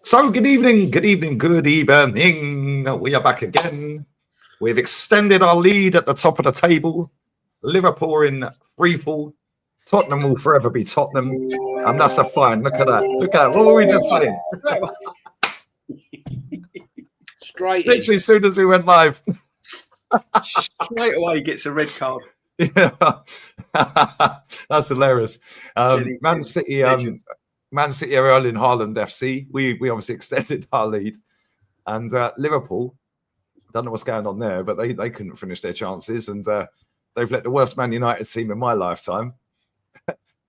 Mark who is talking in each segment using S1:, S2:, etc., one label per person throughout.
S1: So, good evening. We are back again. We've extended our lead at the top of the table. Liverpool are in free fall. Tottenham will forever be Tottenham. And that's a fine. Look at that. What were we just saying?
S2: Straight
S1: Literally, as soon as we went live.
S3: Straight away he gets a red card.
S1: Yeah. That's hilarious. Man City are Erling Haaland FC. We obviously extended our lead. And Liverpool, don't know what's going on there, but they couldn't finish their chances. And they've let the worst Man United team in my lifetime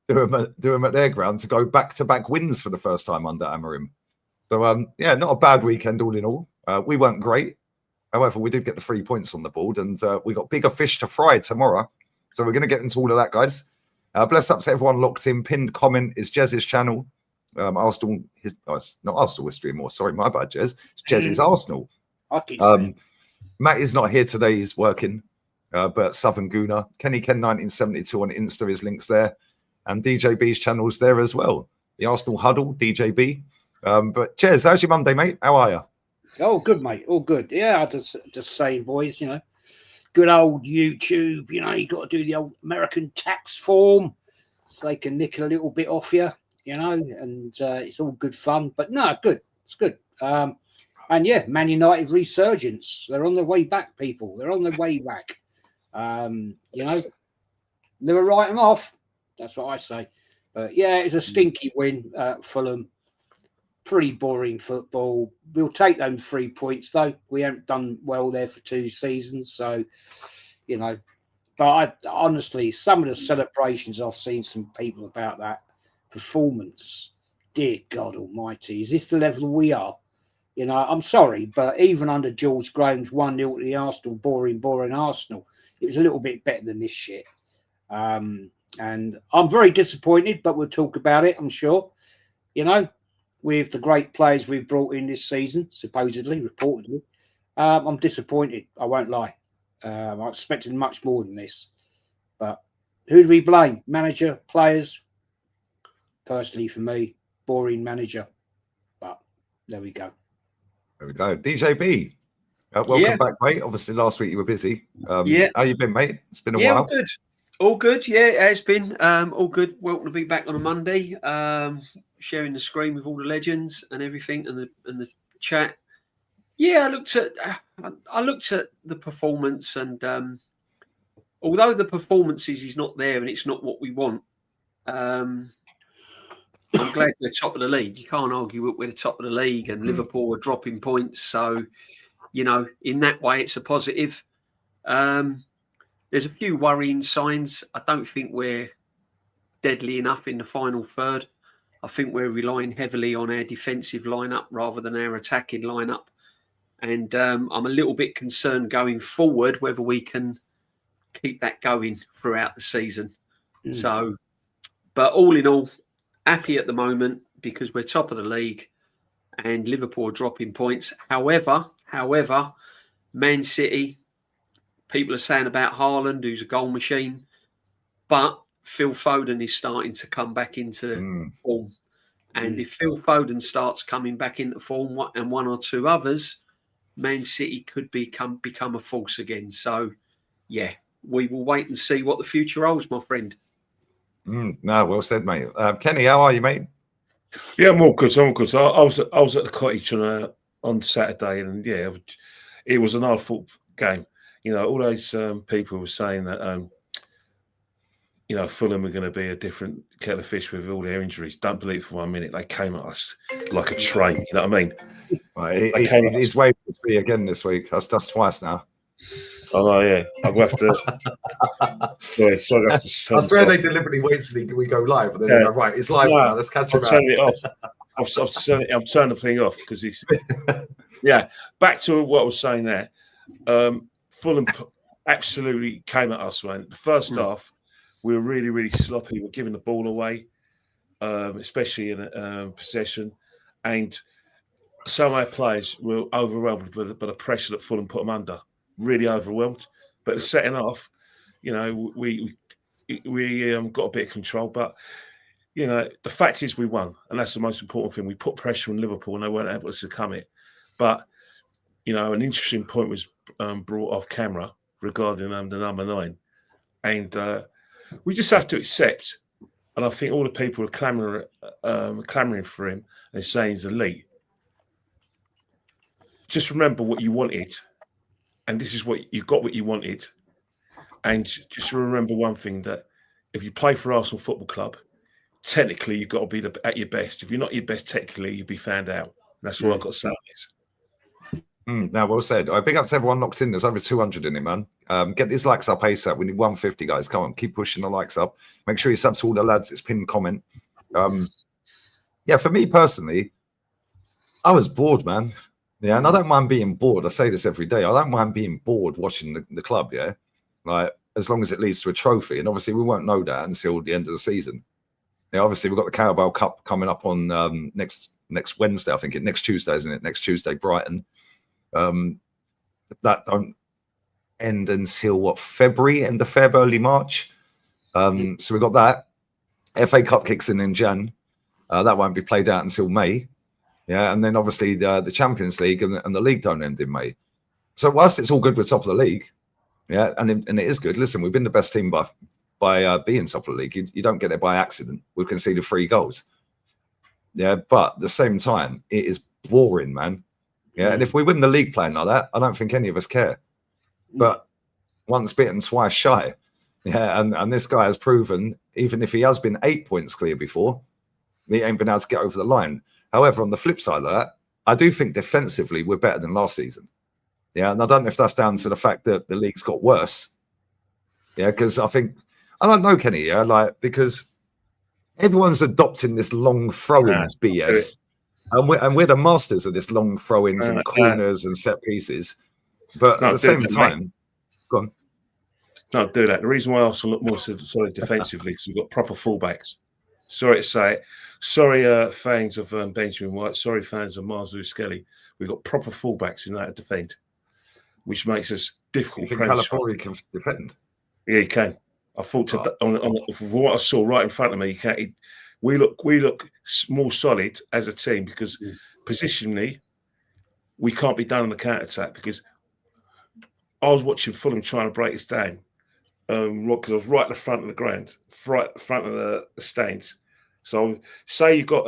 S1: do them at their ground to go back-to-back wins for the first time under Amorim. So, not a bad weekend all in all. We weren't great. However, we did get the 3 points on the board, and we got bigger fish to fry tomorrow. So we're going to get into all of that, guys. Bless up to everyone locked in. Pinned comment is Jez's channel. Arsenal, it's not Arsenal history anymore. Sorry, my bad, Jez. It's Jez's Arsenal. Matt is not here today. He's working. But Southern Gooner, Kenny Ken 1972 on Insta, his links there. And DJB's channel's there as well. The Arsenal Huddle, DJB. But Jez, how's your Monday, mate? How are you?
S2: Oh, good, mate. All good. Yeah, I just saying, boys, good old YouTube, you got to do the old American tax form so they can nick a little bit off you, and it's all good fun. But no, good. It's good. And yeah, Man United resurgence. They're on their way back, people. They're on their way back. Never write them off. That's what I say. But yeah, it's a stinky win at Fulham. Pretty boring football. We'll take them 3 points, though. We haven't done well there for 2 seasons. So, but honestly, some of the celebrations I've seen some people about that performance, dear God almighty, is this the level we are? I'm sorry, but even under George Graham's 1-0 to the Arsenal, boring Arsenal, it was a little bit better than this shit. And I'm very disappointed, but we'll talk about it, I'm sure. With the great players we've brought in this season, reportedly, I'm disappointed. I won't lie. I expected much more than this. But who do we blame? Manager, players? Personally, for me, boring manager. But there we go.
S1: There we go. DJB, welcome back, mate. Obviously, last week you were busy. How you been, mate? It's been a while.
S3: All good. Yeah, it's been all good. Welcome to be back on a Monday. Sharing the screen with all the legends and everything, and the chat. Yeah, I looked at the performance, and although the performances is not there and it's not what we want, I'm glad we're top of the league. You can't argue we're the top of the league, and Liverpool are dropping points. So, in that way, it's a positive. There's a few worrying signs. I don't think we're deadly enough in the final third. I think we're relying heavily on our defensive lineup rather than our attacking lineup. And I'm a little bit concerned going forward whether we can keep that going throughout the season. So, but all in all, happy at the moment because we're top of the league and Liverpool are dropping points. However, Man City, people are saying about Haaland, who's a goal machine, but Phil Foden is starting to come back into form. And if Phil Foden starts coming back into form and one or two others, Man City could become a force again. So, yeah, we will wait and see what the future holds, my friend.
S1: No, well said, mate. Kenny, how are you, mate?
S4: Yeah, I'm all good. I was at the cottage on Saturday, and yeah, it was an hard-fought game. All those people were saying that Fulham are going to be a different kettle of fish with all their injuries. Don't believe it for 1 minute. They came at us like a train. You know what I mean?
S1: Right, he's waiting to be again this week. That's twice now.
S4: Oh no, yeah. I'll have to. sorry, I have to.
S1: I swear they deliberately wait till we go live, and then they go, right, it's live now. Let's catch him.
S4: I'll turn it off. I've turned the thing off because he's. Yeah, back to what I was saying there. Fulham absolutely came at us, man. The first half, we were really, really sloppy. We're giving the ball away, especially in possession, and some of our players were overwhelmed by the pressure that Fulham put them under. Really overwhelmed. But the second half, we got a bit of control. But you know, the fact is we won, and that's the most important thing. We put pressure on Liverpool, and they weren't able to succumb it. But you know, an interesting point was brought off camera regarding the number 9, and we just have to accept. And I think all the people are clamouring for him and saying he's elite. Just remember what you wanted, and this is what you got. What you wanted, and just remember one thing: that if you play for Arsenal Football Club, technically you've got to be at your best. If you're not your best technically, you'll be found out. And that's all I've got to say on this.
S1: Now, well said. I big up to everyone locked in. There's over 200 in it, man. Get these likes up ASAP. We need 150, guys. Come on, keep pushing the likes up. Make sure you sub to all the lads. It's pinned comment. Yeah, for me personally, I was bored, man. Yeah, and I don't mind being bored. I say this every day. I don't mind being bored watching the club, yeah? Like, as long as it leads to a trophy. And obviously, we won't know that until the end of the season. Yeah, obviously, we've got the Carabao Cup coming up on next Wednesday, I think. Next Tuesday, isn't it? Next Tuesday, Brighton. That don't end until what, February, end of Feb, early March. So we've got that. FA Cup kicks in Jan. That won't be played out until May. Yeah, and then obviously the Champions League and the league don't end in May. So whilst it's all good with top of the league, yeah, and it is good. Listen, we've been the best team by being top of the league. You don't get there by accident. We've conceded 3 goals. Yeah, but at the same time, it is boring, man. Yeah, and if we win the league playing like that, I don't think any of us care. But once bitten, twice shy. Yeah, and this guy has proven, even if he has been 8 points clear before, he ain't been able to get over the line. However, on the flip side of that, I do think defensively we're better than last season. Yeah, and I don't know if that's down to the fact that the league's got worse. Yeah, because I don't know, Kenny, yeah, like, because everyone's adopting this long throwing BS. And we're the masters of this long throw-ins and corners and set pieces. But at the same time, go on.
S4: Don't do that. The reason why Arsenal look more solid defensively is we've got proper fullbacks. Sorry to say it. Sorry, fans of Benjamin White. Sorry, fans of Miles Lewis-Skelly. We've got proper fullbacks in that to defend, which makes us difficult.
S1: You think Calafiori can defend?
S4: Yeah, he can. I thought on what I saw right in front of me, he can't. We look more solid as a team because positionally we can't be done on the counter attack. Because I was watching Fulham trying to break us down because I was right at the front of the ground, right at the front of the stands. So say you've got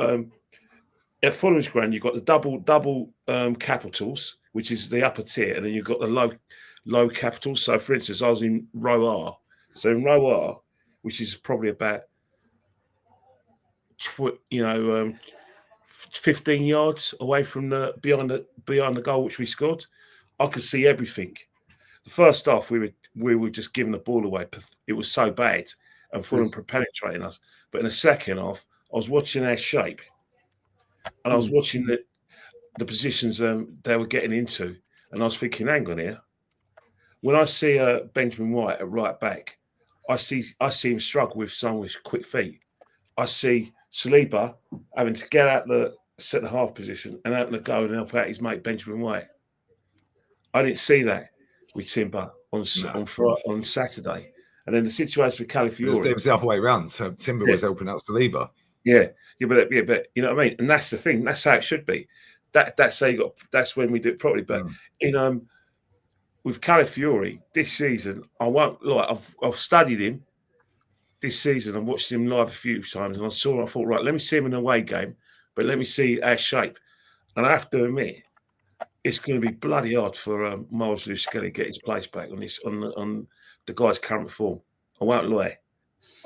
S4: at Fulham's ground, you've got the double capitals, which is the upper tier, and then you've got the low capitals. So for instance, I was in row R. So in row R, which is probably about 15 yards away from behind the goal which we scored, I could see everything. The first half we were just giving the ball away. It was so bad, and Fulham penetrating us. But in the second half, I was watching our shape, and I was watching the positions they were getting into, and I was thinking, hang on here. When I see Benjamin White at right back, I see him struggle with someone with quick feet. I see Saliba having to get out the centre half position and open the goal and help out his mate Benjamin White. I didn't see that with Timber on Saturday. And then the situation with Calafiori.
S1: It was the other way around. So Timber was helping out Saliba.
S4: But you know what I mean? And that's the thing. That's how it should be. That's when we do it properly. But with Calafiori this season, I won't lie, I've studied him this season. I've watched him live a few times, and I thought, right, let me see him in an away game, but let me see our shape. And I have to admit, it's going to be bloody hard for Miles Lewis-Skelly to get his place back on the guy's current form. I won't lie.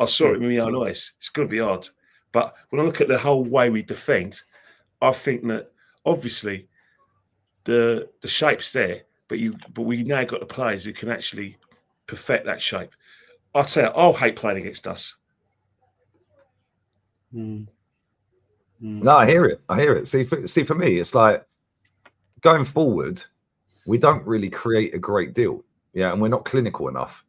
S4: I saw it with my own eyes. It's going to be hard. But when I look at the whole way we defend, I think that obviously the shape's there, but we now got the players who can actually perfect that shape. I'll tell you, I'll hate playing against us.
S1: No, I hear it. See, for me, it's like going forward, we don't really create a great deal. Yeah, and we're not clinical enough.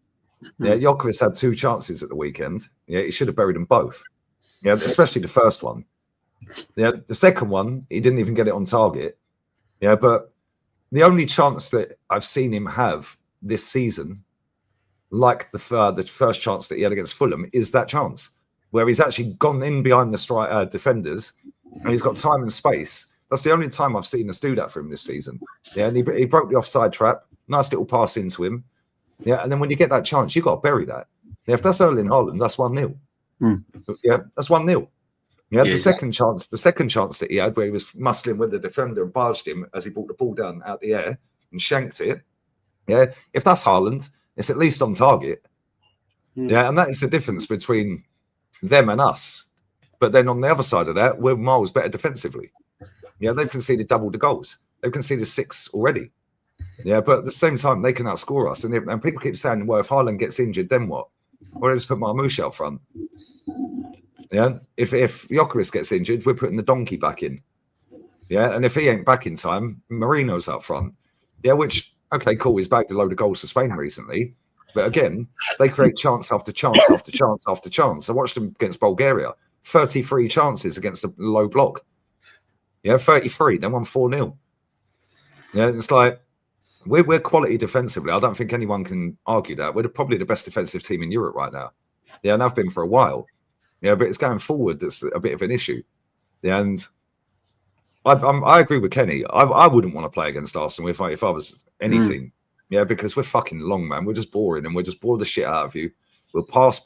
S1: Yeah, Jokovic had 2 chances at the weekend. Yeah, he should have buried them both. Yeah, especially the first one. Yeah, the second one, he didn't even get it on target. Yeah, but the only chance that I've seen him have this season, like the first chance that he had against Fulham, is that chance. where he's actually gone in behind the defenders and he's got time and space. That's the only time I've seen us do that for him this season. Yeah, and he broke the offside trap. Nice little pass into him. Yeah, and then when you get that chance, you've got to bury that. Yeah, if that's Erling Haaland, that's 1-0. Yeah, that's 1-0. Yeah, the second chance that he had where he was muscling with the defender and barged him as he brought the ball down out the air and shanked it. Yeah, if that's Haaland, it's at least on target. Yeah, and that is the difference between them and us. But then on the other side of that, we're miles better defensively. Yeah, they've conceded double the goals. They've conceded 6 already. Yeah, but at the same time, they can outscore us. And people keep saying, well, if Haaland gets injured, then what? Well, just put Marmoush out front. Yeah, if Gyökeres gets injured, we're putting the donkey back in. Yeah, and if he ain't back in time, Marino's up front. Yeah, which, okay, cool, he's bagged a load of goals for Spain recently. But again, they create chance after chance after chance after chance. I watched them against Bulgaria. 33 chances against a low block. Yeah, 33. They won 4-0. Yeah, it's like we're quality defensively. I don't think anyone can argue that. We're probably the best defensive team in Europe right now. Yeah, and I've been for a while. Yeah, but it's going forward that's a bit of an issue. Yeah, and I agree with Kenny. I wouldn't want to play against Arsenal if I was any team. Yeah, because we're fucking long, man. We're just boring and we'll just bore the shit out of you. We'll pass.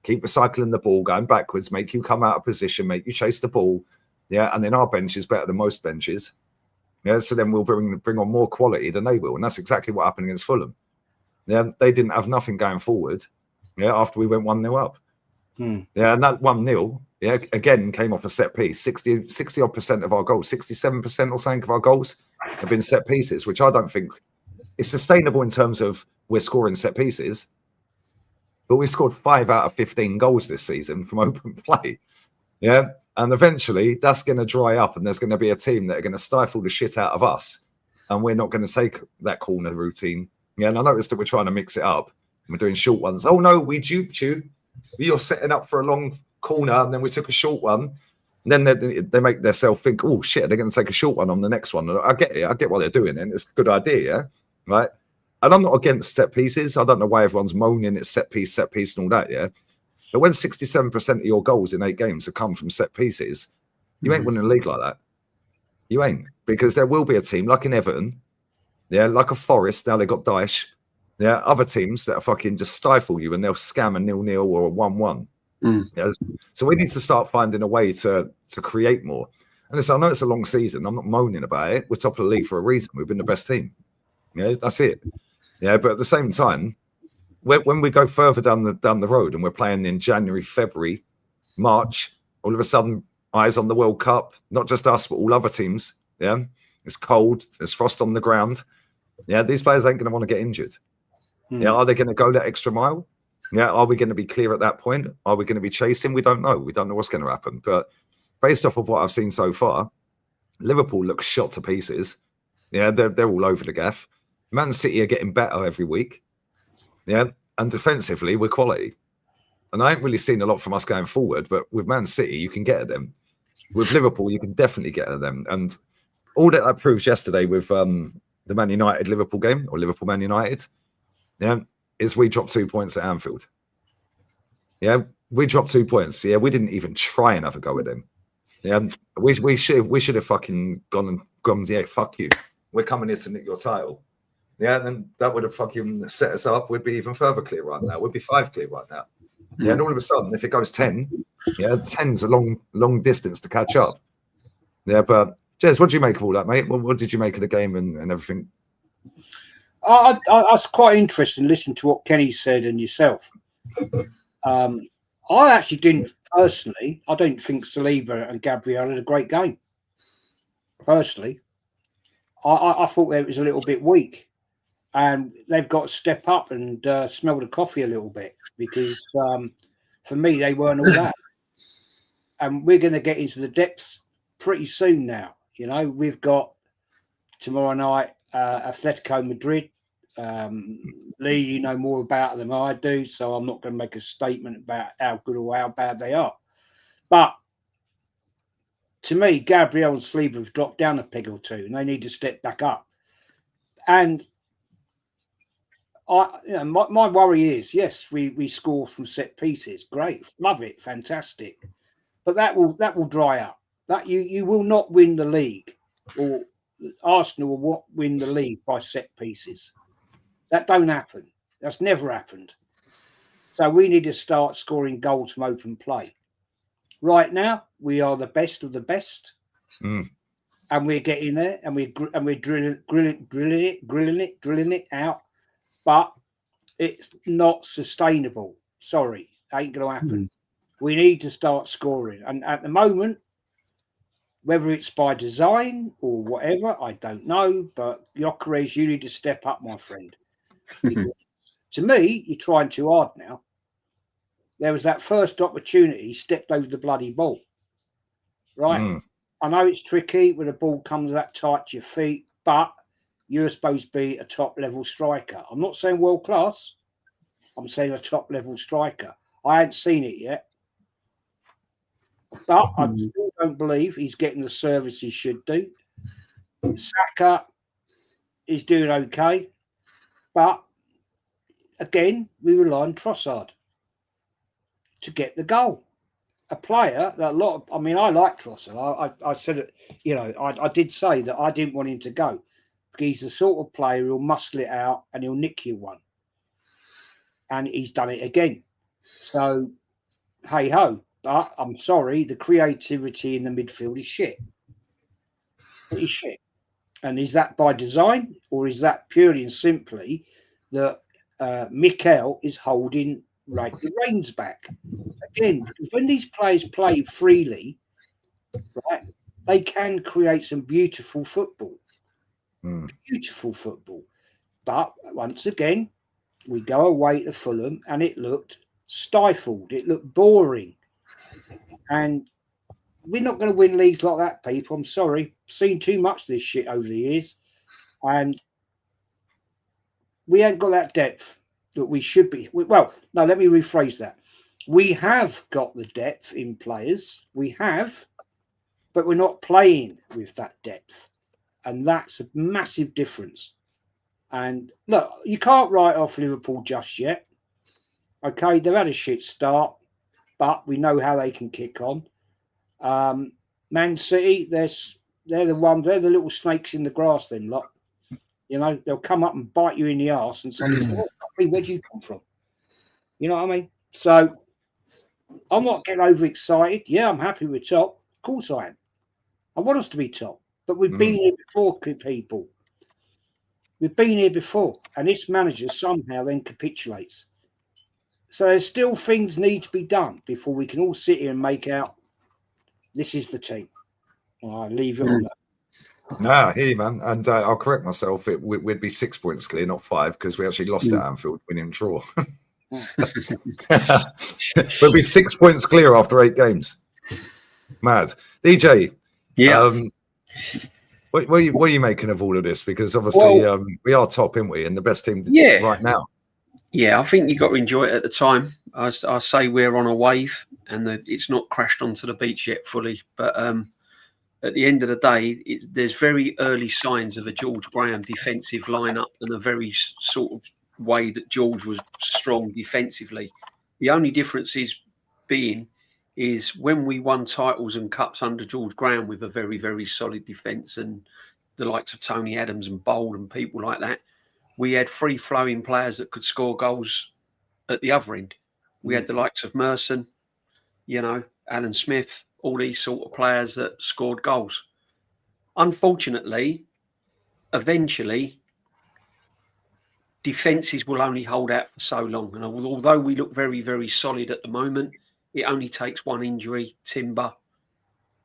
S1: Keep recycling the ball, going backwards, make you come out of position, make you chase the ball. Yeah, and then our bench is better than most benches. Yeah, so then we'll bring on more quality than they will. And that's exactly what happened against Fulham. Yeah, they didn't have nothing going forward. Yeah, after we went 1-0 up. Yeah, and that 1-0, yeah, again came off a set piece. 60% of our goals, 67% or something of our goals have been set pieces, which I don't think is sustainable in terms of we're scoring set pieces. But we've scored 5 out of 15 goals this season from open play. Yeah. And eventually that's going to dry up and there's going to be a team that are going to stifle the shit out of us. And we're not going to take that corner routine. Yeah. And I noticed that we're trying to mix it up. We're doing short ones. Oh, no, we duped you. You're setting up for a long corner and then we took a short one. And then they make themselves think, oh, shit, they're going to take a short one on the next one. And I get it. I get what they're doing. And it's a good idea. Yeah. Right. And I'm not against set pieces. I don't know why everyone's moaning it's set piece, and all that, yeah? But when 67% of your goals in 8 games have come from set pieces, you ain't winning a league like that. You ain't. Because there will be a team, like in Everton, yeah, like a Forest, now they've got Dyche, yeah, other teams that are fucking just stifle you and they'll scam a 0-0 or a 1-1. Yeah? So we need to start finding a way to create more. And listen, I know it's a long season. I'm not moaning about it. We're top of the league for a reason. We've been the best team. Yeah, that's it. Yeah, but at the same time, when we go further down the road and we're playing in January, February, March, all of a sudden, eyes on the World Cup, not just us, but all other teams. Yeah, it's cold, there's frost on the ground. Yeah, these players ain't going to want to get injured. Yeah, are they going to go that extra mile? Yeah, are we going to be clear at that point? Are we going to be chasing? We don't know. We don't know what's going to happen. But based off of what I've seen so far, Liverpool looks shot to pieces. Yeah, they're all over the gaff. Man City are getting better every week. Yeah. And defensively, we're quality. And I ain't really seen a lot from us going forward, but with Man City, you can get at them. With Liverpool, you can definitely get at them. And all that proves yesterday with the Man United Liverpool game, or Liverpool Man United, yeah, is we dropped 2 points at Anfield. Yeah, we dropped 2 points. Yeah, we didn't even try and have a go at them. Yeah, we should have fucking gone, yeah, fuck you. We're coming here to nick your title. Yeah, then that would have fucking set us up. We'd be even further clear right now. We'd be 5 clear right now. Yeah, and all of a sudden, if it goes 10, yeah, 10's a long distance to catch up. Yeah, but Jez, what do you make of all that, mate? What did you make of the game and everything?
S2: I was quite interested in listening to what Kenny said and yourself. I actually didn't personally. I don't think Saliba and Gabriel had a great game. Personally, I thought it was a little bit weak. And they've got to step up and smell the coffee a little bit because for me, they weren't all that. And we're going to get into the depths pretty soon now. You know, we've got tomorrow night Atletico Madrid. Lee, you know more about them than I do, so I'm not going to make a statement about how good or how bad they are. But to me, Gabriel and Saliba have dropped down a peg or two and they need to step back up. And my worry is, yes, we score from set pieces. Great. Love it. Fantastic. But that will dry up. That you will not win the league, or Arsenal will win the league by set pieces. That don't happen. That's never happened. So we need to start scoring goals from open play. Right now, we are the best of the best, and we're getting there, and we're drilling it out. But it's not sustainable. Sorry, ain't going to happen. We need to start scoring, and at the moment, whether it's by design or whatever, I don't know. But Gyökeres, you need to step up, my friend. Because to me, you're trying too hard now. There was that first opportunity, he stepped over the bloody ball. Right? I know it's tricky when the ball comes that tight to your feet, but you're supposed to be a top-level striker. I'm not saying world class. I'm saying a top-level striker. I hadn't seen it yet. But I still don't believe he's getting the service he should do. Saka is doing okay. But, again, we rely on Trossard to get the goal. A player that I like Trossard. I said it, I did say that I didn't want him to go because he's the sort of player who'll muscle it out and he'll nick you one. And he's done it again. So, hey ho. But I'm sorry, the creativity in the midfield is shit. It is shit. And is that by design, or is that purely and simply that Mikel is holding the reins back? Again, because when these players play freely, right, they can create some beautiful football. Beautiful football. But once again, we go away to Fulham and it looked stifled. It looked boring. And we're not going to win leagues like that, people. I'm sorry. Seen too much of this shit over the years. And we ain't got that depth that we should be. Well, no, let me rephrase that. We have got the depth in players. We have, but we're not playing with that depth. And that's a massive difference. And look, you can't write off Liverpool just yet. Okay, they've had a shit start, but we know how they can kick on. Man City, they're the little snakes in the grass, them lot. They'll come up and bite you in the arse and say, where do you come from? You know what I mean? So I'm not getting overexcited. Yeah, I'm happy with top. Of course I am. I want us to be top. But we've been here before, people. We've been here before. And this manager somehow then capitulates. So there's still things need to be done before we can all sit here and make out this is the team. I'll leave it on that.
S1: Nah, here, man. And I'll correct myself. We'd be 6 points clear, not 5, because we actually lost at Anfield, winning draw. We'll be 6 points clear after 8 games. Mad. DJ.
S3: Yeah.
S1: What are you making of all of this? Because obviously we are top, aren't we? And the best team right now.
S3: Yeah, I think you've got to enjoy it at the time. I say we're on a wave and it's not crashed onto the beach yet fully. But at the end of the day, there's very early signs of a George Graham defensive lineup and a very sort of way that George was strong defensively. The only difference is when we won titles and cups under George Graham with a very, very solid defence and the likes of Tony Adams and Bold and people like that, we had free-flowing players that could score goals at the other end. We had the likes of Merson, Alan Smith, all these sort of players that scored goals. Unfortunately, eventually, defences will only hold out for so long. And although we look very, very solid at the moment, it only takes one injury, Timber,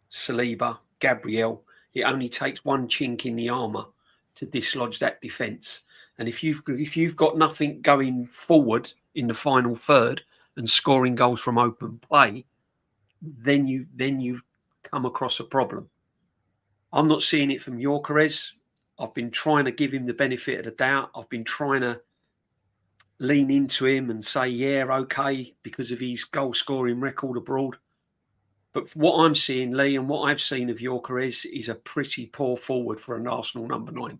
S3: Saliba, Gabriel. It only takes one chink in the armour to dislodge that defence. And if you've got nothing going forward in the final third and scoring goals from open play, then you come across a problem. I'm not seeing it from Gyökeres. I've been trying to give him the benefit of the doubt. I've been trying to lean into him and say, yeah, okay, because of his goal scoring record abroad. But what I'm seeing, Lee, and what I've seen of Gyökeres is a pretty poor forward for an Arsenal number 9.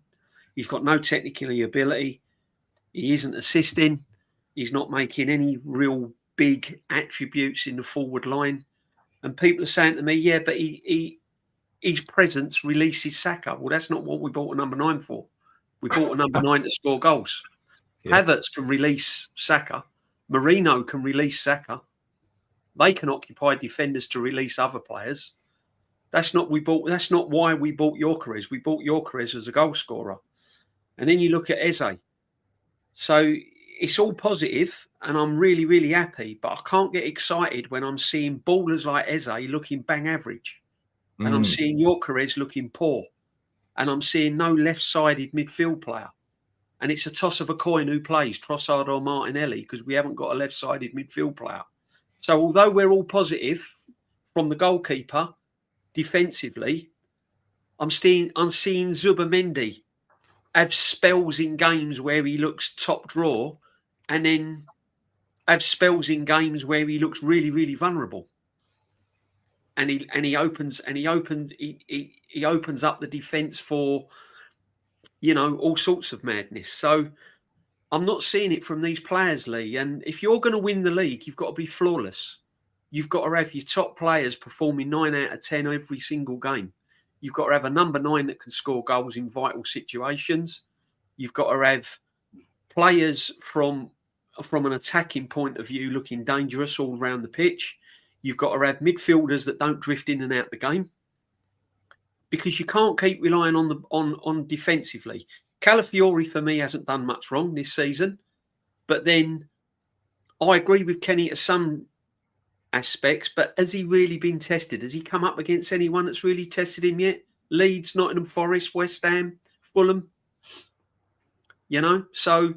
S3: He's got no technical ability. He isn't assisting. He's not making any real big attributes in the forward line. And people are saying to me, yeah, but his presence releases Saka. Well, that's not what we bought a number 9 for. We bought a number 9 to score goals. Yeah. Havertz can release Saka. Marino can release Saka. They can occupy defenders to release other players. That's not why we bought Gyökeres. We bought Gyökeres as a goal scorer. And then you look at Eze. So it's all positive, and I'm really, really happy. But I can't get excited when I'm seeing ballers like Eze looking bang average. And I'm seeing Gyökeres looking poor. And I'm seeing no left-sided midfield player. And it's a toss of a coin who plays, Trossard or Martinelli, because we haven't got a left-sided midfield player. So although we're all positive from the goalkeeper, defensively, I'm seeing Zubimendi have spells in games where he looks top draw, and then have spells in games where he looks really, really vulnerable. And he opens up the defence for, all sorts of madness. So I'm not seeing it from these players, Lee. And if you're going to win the league, you've got to be flawless. You've got to have your top players performing 9 out of 10 every single game. You've got to have a number 9 that can score goals in vital situations. You've got to have players from an attacking point of view looking dangerous all around the pitch. You've got to have midfielders that don't drift in and out the game, because you can't keep relying on defensively. Calafiori, for me, hasn't done much wrong this season. But then I agree with Kenny to some aspects, but has he really been tested? Has he come up against anyone that's really tested him yet? Leeds, Nottingham Forest, West Ham, Fulham. So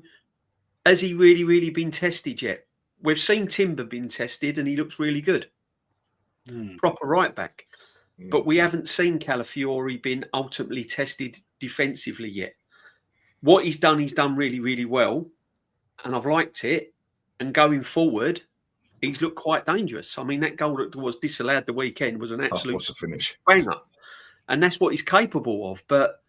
S3: has he really, really been tested yet? We've seen Timber been tested and he looks really good. Proper right back. But we haven't seen Calafiori been ultimately tested defensively yet. What he's done really, really well. And I've liked it. And going forward, he's looked quite dangerous. I mean, that goal that was disallowed the weekend was an absolute
S1: finish
S3: banger. And that's what he's capable of. But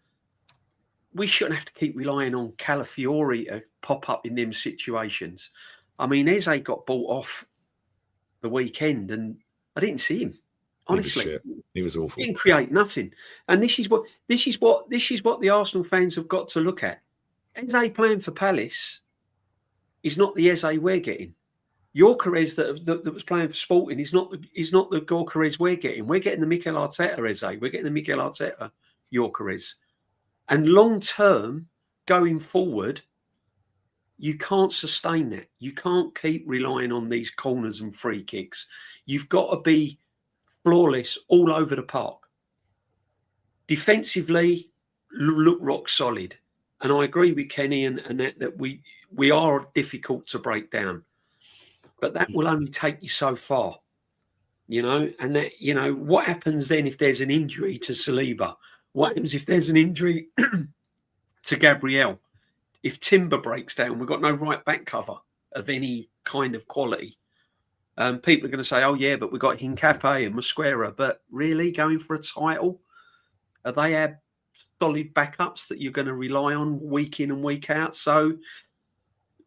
S3: we shouldn't have to keep relying on Calafiori to pop up in them situations. I mean, Eze got bought off the weekend and I didn't see him. Honestly,
S1: he was awful.
S3: He didn't create nothing. And this is what the Arsenal fans have got to look at. Eze playing for Palace is not the Eze we're getting. Gyökeres that was playing for Sporting is not the Gyökeres we're getting. We're getting the Mikel Arteta Eze. We're getting the Mikel Arteta Gyökeres. And long term, going forward, you can't sustain that. You can't keep relying on these corners and free kicks. You've got to be flawless all over the park. Defensively, look rock solid. And I agree with Kenny and that we are difficult to break down. But that will only take you so far, and that, what happens then if there's an injury to Saliba? What happens if there's an injury to Gabriel? If Timber breaks down, we've got no right back cover of any kind of quality. People are going to say, oh, yeah, but we've got Hincapié and Mosquera. But really, going for a title, are they our solid backups that you're going to rely on week in and week out? So,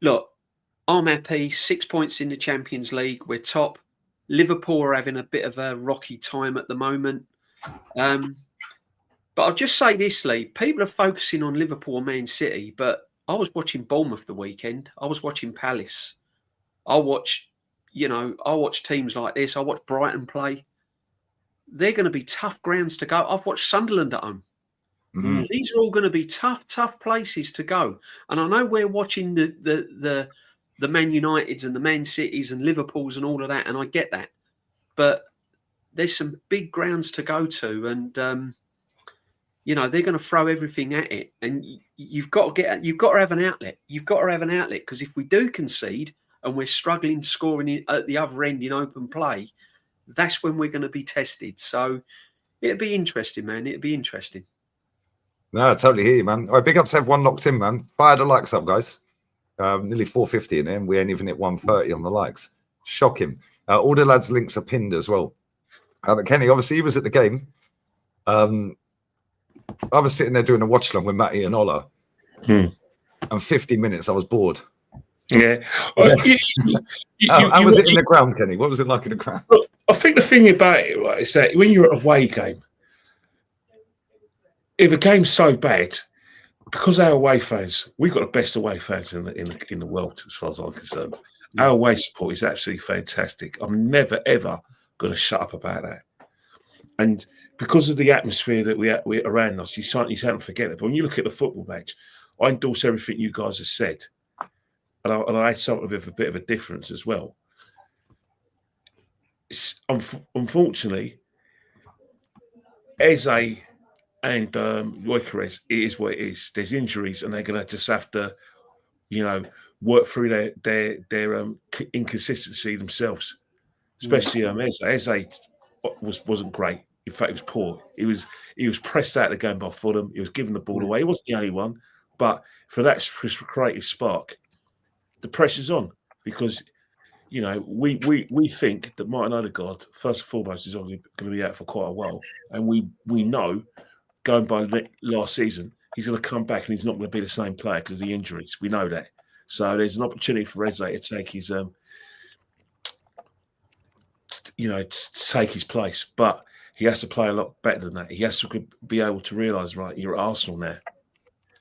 S3: look, I'm happy. 6 points in the Champions League. We're top. Liverpool are having a bit of a rocky time at the moment. But I'll just say this, Lee. People are focusing on Liverpool and Man City, but I was watching Bournemouth the weekend. I was watching Palace. I watch teams like this. I watch Brighton play. They're going to be tough grounds to go. I've watched Sunderland at home. Mm-hmm. These are all going to be tough places to go. And I know we're watching the Man Uniteds and the Man Cities and Liverpools and all of that, and I get that. But there's some big grounds to go to, and they're going to throw everything at it. And you've got to have an outlet. You've got to have an outlet, because if we do concede and we're struggling scoring at the other end in open play, that's when we're going to be tested. So it'll be interesting, man. It'll be interesting.
S1: No, I totally hear you, man. All right, big ups to everyone locked in, man. Fire the likes up, guys. Nearly 450 in there, and we ain't even hit 130 on the likes. Shocking. All the lads' links are pinned as well. But Kenny, obviously, he was at the game. I was sitting there doing a watch along with Matty and Ola. and 50 minutes I was bored.
S4: Yeah.
S1: How was it in the ground, Kenny? What was it like in the ground?
S4: I think the thing about it, right, is that when you're at a away game, if a game's so bad, because our away fans, we've got the best away fans in the world, as far as I'm concerned. Our away support is absolutely fantastic. I'm never ever going to shut up about that. And because of the atmosphere that we're around us, you can't forget it. But when you look at the football match, I endorse everything you guys have said, and I had something with a bit of a difference as well. Unfortunately, Eze and Gyökeres, it is what it is. There's injuries, and they're going to just have to, work through their inconsistency themselves. Especially Eze wasn't great. In fact, he was poor. He was pressed out of the game by Fulham. He was giving the ball away. He wasn't the only one, but for that creative spark, the pressure's on because we think that Martin Odegaard, first and foremost, is only going to be out for quite a while, and we know, going by last season, he's going to come back and he's not going to be the same player because of the injuries. We know that. So there's an opportunity for Eze to take his take his place, but he has to play a lot better than that. He has to be able to realise, right, you're at Arsenal now.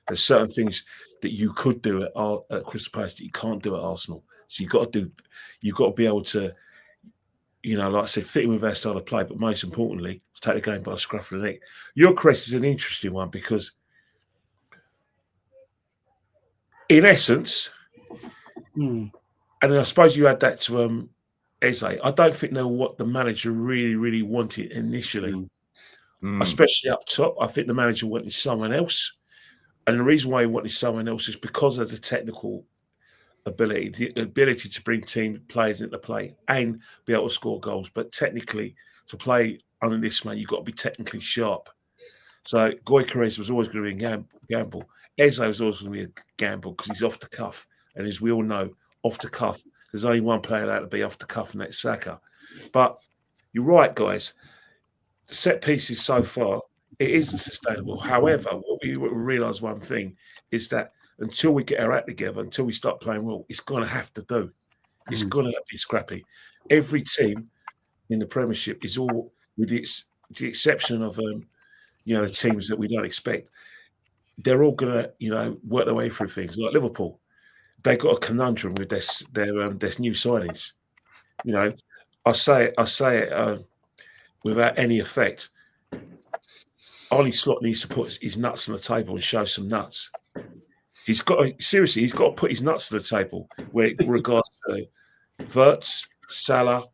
S4: There's certain things that you could do at Crystal Palace that you can't do at Arsenal. So you've got to be able to, like I said, fit in with our style of play, but most importantly, to take the game by the scruff of the neck. Your crest is an interesting one because, in essence, and I suppose you add that to Eze, I don't think they were what the manager really, really wanted initially, especially up top. I think the manager wanted someone else. And the reason why he wanted someone else is because of the technical ability, the ability to bring team players into play and be able to score goals. But technically, to play under this man, you've got to be technically sharp. So Gyökeres was always going to be a gamble. Eze was always going to be a gamble because he's off the cuff. And as we all know, off the cuff, there's only one player allowed to be off the cuff, and that's Saka. But you're right, guys. The set pieces so far, it isn't sustainable. However, what we realise one thing is that until we get our act together, until we start playing well, it's going to have to do. It's going to be scrappy. Every team in the Premiership is all, with the exception of the teams that we don't expect, they're all going to work their way through things. Like Liverpool, they got a conundrum with their new signings. I say it without any effect. Ollie Slot needs to put his nuts on the table and show some nuts. He's got to put his nuts on the table with regards to Wirtz, Salah,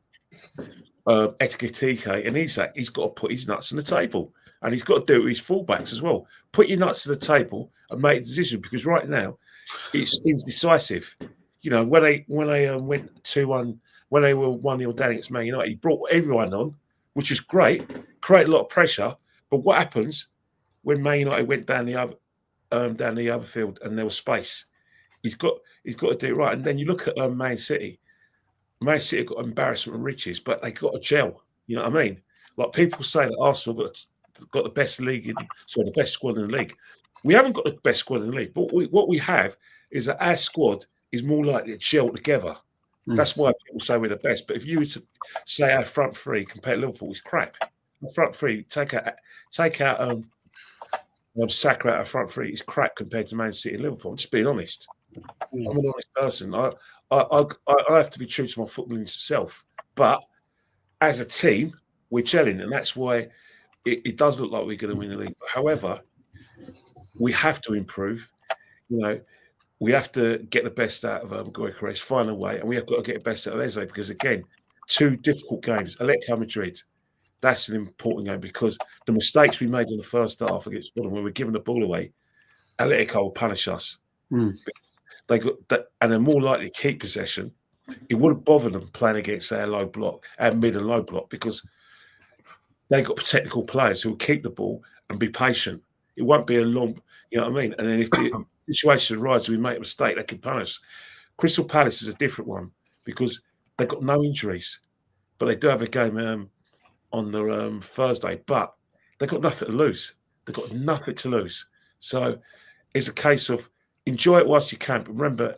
S4: Ekitike, and Isak. He's got to put his nuts on the table, and he's got to do it with his fullbacks as well. Put your nuts to the table and make a decision, because right now it's indecisive. When they went 2-1, when they were 1-0 down against Man United, he brought everyone on, which was great, created a lot of pressure. But what happens when Man United went down the other field and there was space? He's got to do it right. And then you look at Man City. Man City got embarrassment and riches, but they got a gel. You know what I mean? Like, people say that Arsenal got the best the best squad in the league. We haven't got the best squad in the league, but what we have is that our squad is more likely to gel together. That's why people say we're the best. But if you were to say our front three compared to Liverpool, it's crap. The front three, take out Saka out of front three, is crap compared to Man City and Liverpool. I'm just being honest. I'm an honest person. I have to be true to my footballing self. But as a team, we're gelling, and that's why it does look like we're going to win the league. However, we have to improve. We have to get the best out of Gyökeres, find a way, and we have got to get the best out of Eze, because, again, 2 difficult games. Atletico Madrid, that's an important game, because the mistakes we made in the first half against Fulham, when we're giving the ball away, Atletico will punish us. They got that, and they're more likely to keep possession. It wouldn't bother them playing against our low block, our mid and low block, because they got technical players who will keep the ball and be patient. It won't be a long, you know what I mean? And then if the situation arises, we make a mistake, they can punish. Crystal Palace is a different one, because they've got no injuries, but they do have a game on the Thursday, but they've got nothing to lose. They've got nothing to lose. So it's a case of, enjoy it whilst you can. But remember,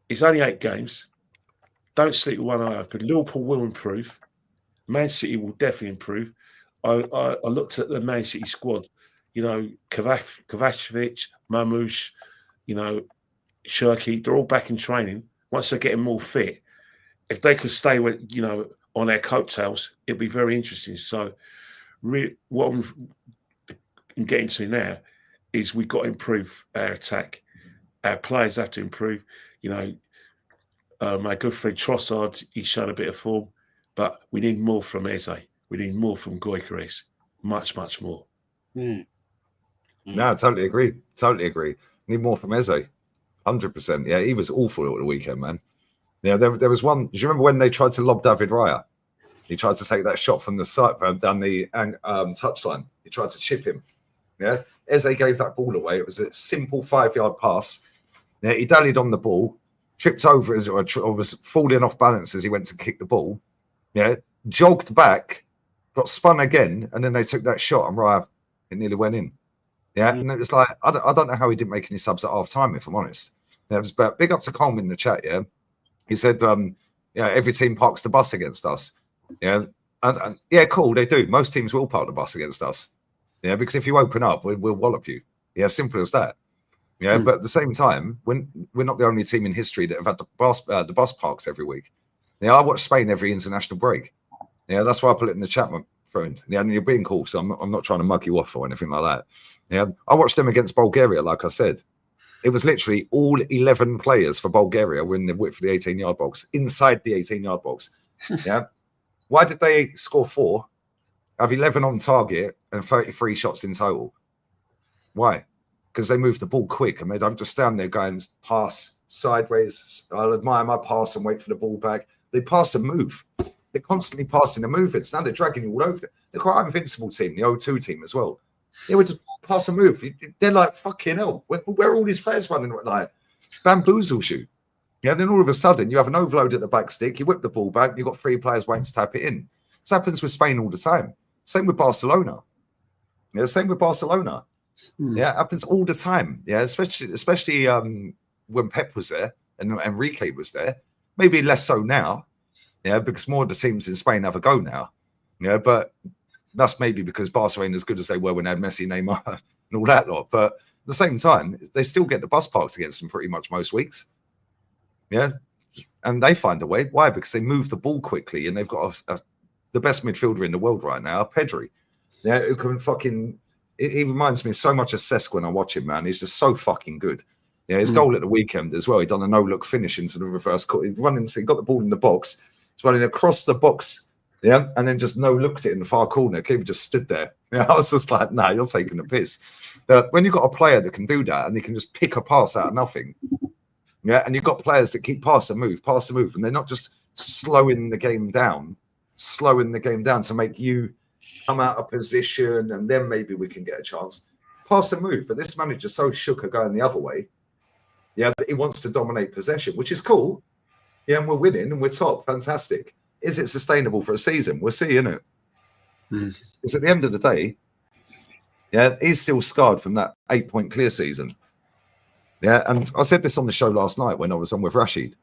S4: it's only 8 games. Don't sleep with one eye open. Liverpool will improve. Man City will definitely improve. I looked at the Man City squad. You know, Kovacevic, Mamouche, you know, Shirky, they're all back in training. Once they're getting more fit, if they could stay with, you know, on their coattails, it'd be very interesting. So, what I'm getting to now is we've got to improve our attack. Our players have to improve. You know, my good friend Trossard, he's shown a bit of form, but we need more from Eze. We need more from Gyökeres. Much, much more.
S2: Mm.
S1: No, I totally agree. Totally agree. Need more from Eze. 100%. Yeah, he was awful at the weekend, man. Yeah, there was one. Do you remember when they tried to lob David Raya? He tried to take that shot from the side down the touchline. He tried to chip him. Yeah, Eze gave that ball away. It was a simple 5-yard pass. Yeah, he dallied on the ball, tripped over as or was falling off balance as he went to kick the ball. Yeah, jogged back, got spun again, and then they took that shot and Raya, it nearly went in. Yeah, and it was like I don't know how he didn't make any subs at half time, if I'm honest. Yeah, it was about big up to Coleman in the chat. Yeah, he said, yeah, every team parks the bus against us. Yeah, and yeah, cool, they do. Most teams will park the bus against us. Yeah, because if you open up, we'll wallop you. Yeah, simple as that. Yeah, but at the same time, when we're not the only team in history that have had the bus parks every week. Yeah, I watch Spain every international break. Yeah, that's why I put it in the chat, my friend. Yeah, and you're being cool, so I'm not trying to mug you off or anything like that. Yeah, I watched them against Bulgaria, like I said. It was literally all 11 players for Bulgaria were in the width of the 18-yard box, inside the 18-yard box. Yeah. Why did they score 4, have 11 on target, and 33 shots in total? Why? Because they move the ball quick and they don't just stand there going pass sideways. I'll admire my pass and wait for the ball back. They pass and move. They're constantly passing and moving. Now they're dragging you all over. They're quite an invincible team, the O2 team as well. They would just pass and move. They're like, fucking hell. Where are all these players running like bamboozles you? Yeah, then all of a sudden you have an overload at the back stick, you whip the ball back, you've got 3 players waiting to tap it in. This happens with Spain all the time. Same with Barcelona. Yeah, same with Barcelona. Yeah, it happens all the time. Yeah, especially when Pep was there and Enrique was there. Maybe less so now. Yeah, because more of the teams in Spain have a go now. Yeah, but that's maybe because Barcelona ain't as good as they were when they had Messi, Neymar, and all that lot. But at the same time, they still get the bus parked against them pretty much most weeks. Yeah, and they find a way. Why? Because they move the ball quickly, and they've got the best midfielder in the world right now, Pedri. Yeah, who can fucking. He reminds me so much of Cesc when I watch him, man. He's just so fucking good. Yeah, his goal at the weekend as well. He done a no-look finish into the reverse court. He got the ball in the box. He's running across the box. Yeah, and then just no-looked it in the far corner. Keeper just stood there. Yeah, I was just like, nah, you're taking the piss. But when you've got a player that can do that and they can just pick a pass out of nothing, yeah, and you've got players that keep pass and move, and they're not just slowing the game down to make you come out of position and then maybe we can get a chance. Pass and move. But this manager's so shook of going the other way. Yeah, that he wants to dominate possession, which is cool. Yeah, and we're winning and we're top. Fantastic. Is it sustainable for a season? We'll see, innit? Because at the end of the day, yeah, he's still scarred from that 8-point clear season. Yeah, and I said this on the show last night when I was on with Rashid.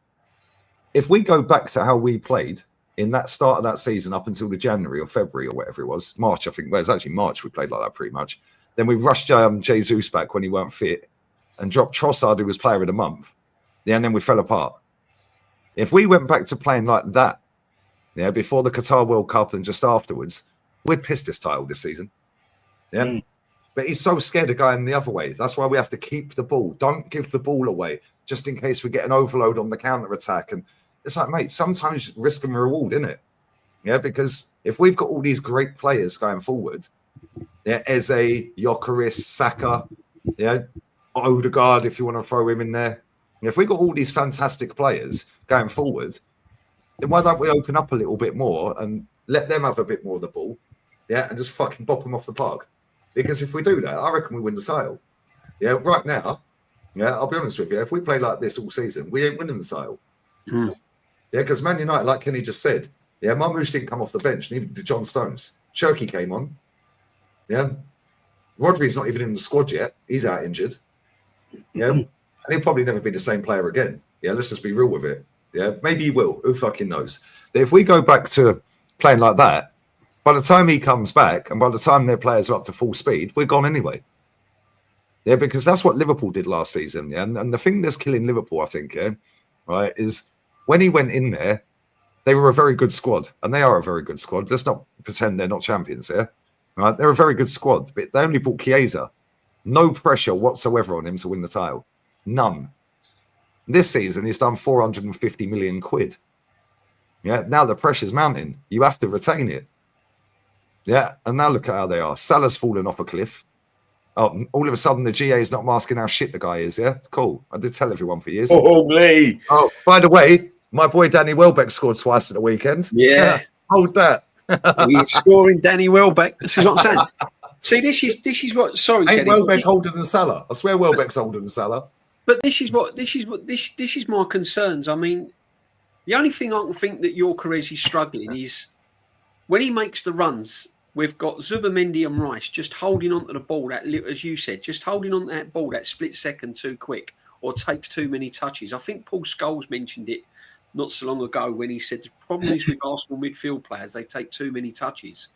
S1: If we go back to how we played in that start of that season up until the January or February or whatever it was, March, I think. Well, it was actually March we played like that pretty much. Then we rushed Jesus back when he weren't fit and dropped Trossard, who was player of the month. Yeah, and then we fell apart. If we went back to playing like that, yeah, before the Qatar World Cup and just afterwards, we'd piss this title this season. Yeah. But he's so scared of going the other way. That's why we have to keep the ball. Don't give the ball away, just in case we get an overload on the counter-attack. And it's like, mate, sometimes risk and reward, isn't it? Yeah, because if we've got all these great players going forward, yeah, Eze, Gyökeres, Saka, yeah, Odegaard, if you want to throw him in there. If we've got all these fantastic players going forward, then why don't we open up a little bit more and let them have a bit more of the ball, yeah, and just fucking bop them off the park? Because if we do that, I reckon we win the title. Yeah, right now, yeah, I'll be honest with you, if we play like this all season, we ain't winning the title. Yeah, because Man United, like Kenny just said, yeah, Mamouche didn't come off the bench, neither did John Stones. Shirky came on. Yeah. Rodri's not even in the squad yet. He's out injured. Yeah. And he'll probably never be the same player again. Yeah, let's just be real with it. Yeah, maybe he will. Who fucking knows? But if we go back to playing like that, by the time he comes back and by the time their players are up to full speed, we're gone anyway. Yeah, because that's what Liverpool did last season. Yeah, and the thing that's killing Liverpool, I think, yeah, right, is when he went in there, they were a very good squad, and they are a very good squad. Let's not pretend they're not champions here. Right? They're a very good squad, but they only bought Chiesa. No pressure whatsoever on him to win the title. None. This season, he's done 450 million quid. Yeah, now the pressure's mounting. You have to retain it. Yeah, and now look at how they are. Salah's fallen off a cliff. Oh, all of a sudden, the GA is not masking how shit the guy is, yeah? Cool. I did tell everyone for years.
S4: Oh, Lee.
S1: Oh, by the way, my boy Danny Welbeck scored twice at the weekend.
S3: Yeah.
S1: Hold that.
S3: He's scoring Danny Welbeck. This is what I'm saying. See, this is what. Sorry,
S1: Ain't
S3: Kenny,
S1: Welbeck older than Salah? I swear Welbeck's older than Salah.
S3: But this is my concerns. I mean, the only thing I can think that Gyökeres is struggling is when he makes the runs. We've got Zubimendi and Rice just holding on to the ball, that, as you said, just holding on to that ball that split second too quick or takes too many touches. I think Paul Scholes mentioned it not so long ago when he said the problem is with Arsenal midfield players, they take too many touches.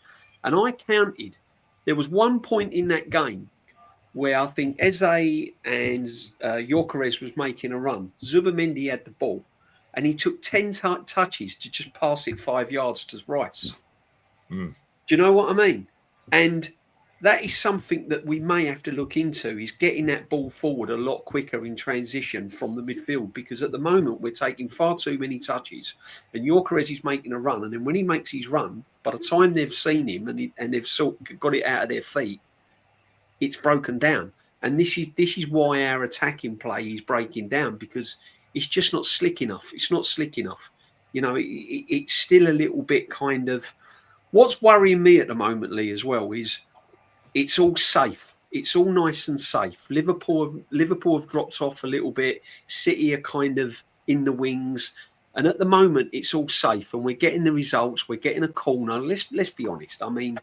S3: And I counted, there was one point in that game where I think Eze and Gyökeres was making a run. Zubimendi had the ball and he took 10 touches to just pass it 5 yards to Rice.
S1: Mm.
S3: Do you know what I mean? And that is something that we may have to look into, is getting that ball forward a lot quicker in transition from the midfield, because at the moment we're taking far too many touches and Gyökeres is making a run, and then when he makes his run, by the time they've seen him and they've got it out of their feet, it's broken down. And this is why our attacking play is breaking down, because it's just not slick enough. It's not slick enough. You know, it's still a little bit kind of... What's worrying me at the moment, Lee, as well, is it's all safe. It's all nice and safe. Liverpool have dropped off a little bit. City are kind of in the wings. And at the moment, it's all safe. And we're getting the results. We're getting a corner. Let's be honest. I mean,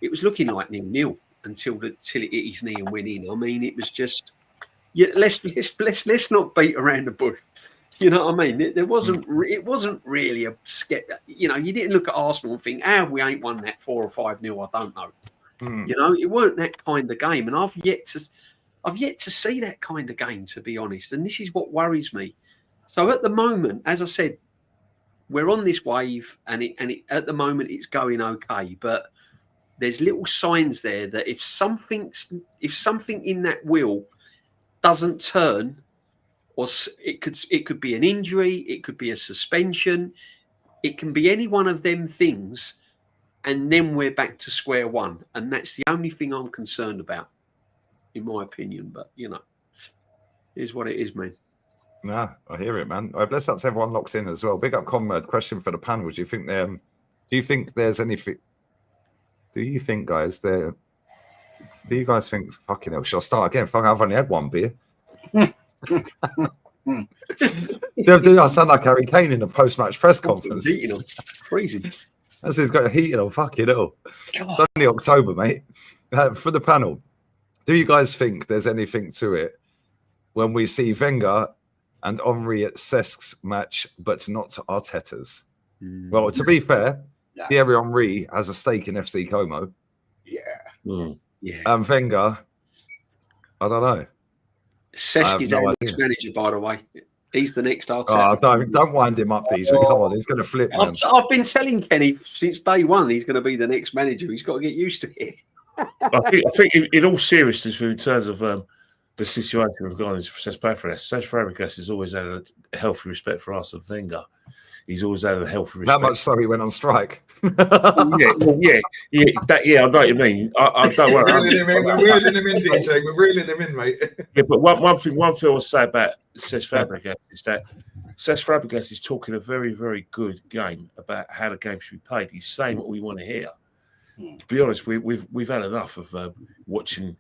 S3: it was looking like 0-0 until it hit his knee and went in. I mean, it was just... Yeah, let's not beat around the bush. You know what I mean? It wasn't really a sketch. You know, you didn't look at Arsenal and think, we ain't won that 4 or 5-0. I don't know.
S1: Mm.
S3: You know, it weren't that kind of game, and I've yet to see that kind of game, to be honest. And this is what worries me. So at the moment, as I said, we're on this wave, and at the moment it's going okay. But there's little signs there that if something in that wheel doesn't turn. Or it could be an injury, it could be a suspension, it can be any one of them things, and then we're back to square one. And that's the only thing I'm concerned about, in my opinion. But, you know, it is what it is, man.
S1: Nah, I hear it, man. Right, bless up to everyone locked in as well. Big up, Conrad. Question for the panel. Do you think there's anything... Do you think, guys, do you guys think... Fucking hell, shall I start again? Fuck, I've only had one beer. I sound like Harry Kane in a post-match press conference.
S3: Freezing.
S1: As he's got a heating on. Fucking hell. It's only October, mate. For the panel, do you guys think there's anything to it when we see Wenger and Henry at Cesk's match, but not Arteta's? Well, to be fair, Thierry Henry has a stake in FC Como.
S2: Yeah.
S3: Yeah.
S1: And Wenger, I don't know.
S3: Cesc is our next manager, by the way. He's the next
S1: Arteta. Oh, don't wind him up, DJ. Come on, he's going to flip, man.
S3: I've been telling Kenny since day one he's going to be the next manager. He's got to get used to it.
S4: I think in all seriousness, in terms of the situation we've got in Cesc Fabregas has always had a healthy respect for Arsene Wenger. He's always had a healthy respect.
S1: That much so he went on strike.
S4: I know what you mean. I don't worry.
S1: We're reeling him in, DJ. We're reeling him in, mate.
S4: Yeah, but one thing I'll say about Cesc Fabregas is that Cesc Fabregas is talking a very, very good game about how the game should be played. He's saying what we want to hear. To be honest, we've had enough of watching,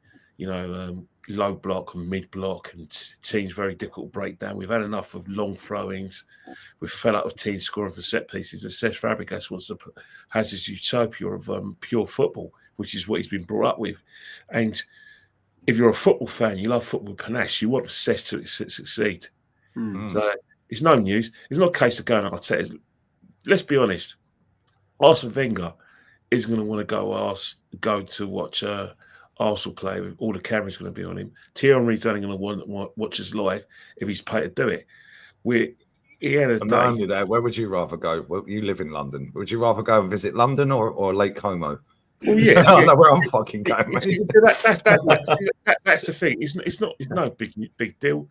S4: low block and mid block and teams very difficult breakdown. We've had enough of long throw-ins. We've fed up with teams scoring for set pieces. And Cesc Fabregas has this utopia of pure football, which is what he's been brought up with. And if you're a football fan, you love football panache. You want success to succeed. So it's no news. It's not a case of going Arteta. Let's be honest. Arsene Wenger is going to want to go to watch Arsenal play. With all the cameras going to be on him. Thierry's only going to want to watch us live if he's paid to do it.
S1: Not only that, where would you rather go? Well, you live in London. Would you rather go and visit London or Lake Como?
S4: Well, yeah,
S1: I know where I'm fucking going.
S4: That's the thing. It's no big deal.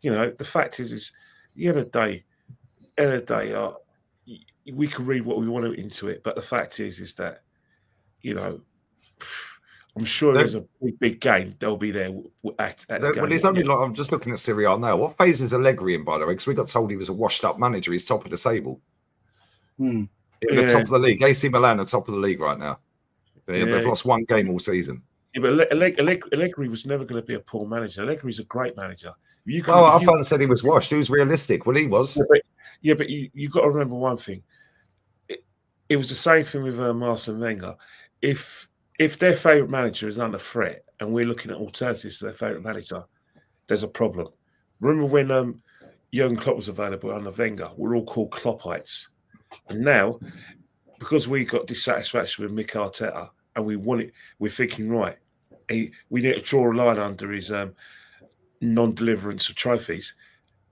S4: You know, the fact is the end of the day, we can read what we want into it, but the fact is that, you know, I'm sure there's a big game. They'll be there at the game.
S1: Well, he's only like, I'm just looking at Serie A now. What phase is Allegri in, by the way? Because we got told he was a washed-up manager. He's top of the table. The top of the league. AC Milan are top of the league right now. They've lost one game all season.
S4: Yeah, but Allegri was never going to be a poor manager. Allegri's a great manager.
S1: I said he was washed. He was realistic. Well, he was.
S4: But you got to remember one thing. It was the same thing with Arsene Wenger. If their favourite manager is under threat and we're looking at alternatives to their favourite manager, there's a problem. Remember when Jurgen Klopp was available under Wenger? We're all called Kloppites. And now, because we got dissatisfaction with Mick Arteta and we want it, we're thinking, right, we need to draw a line under his non-deliverance of trophies.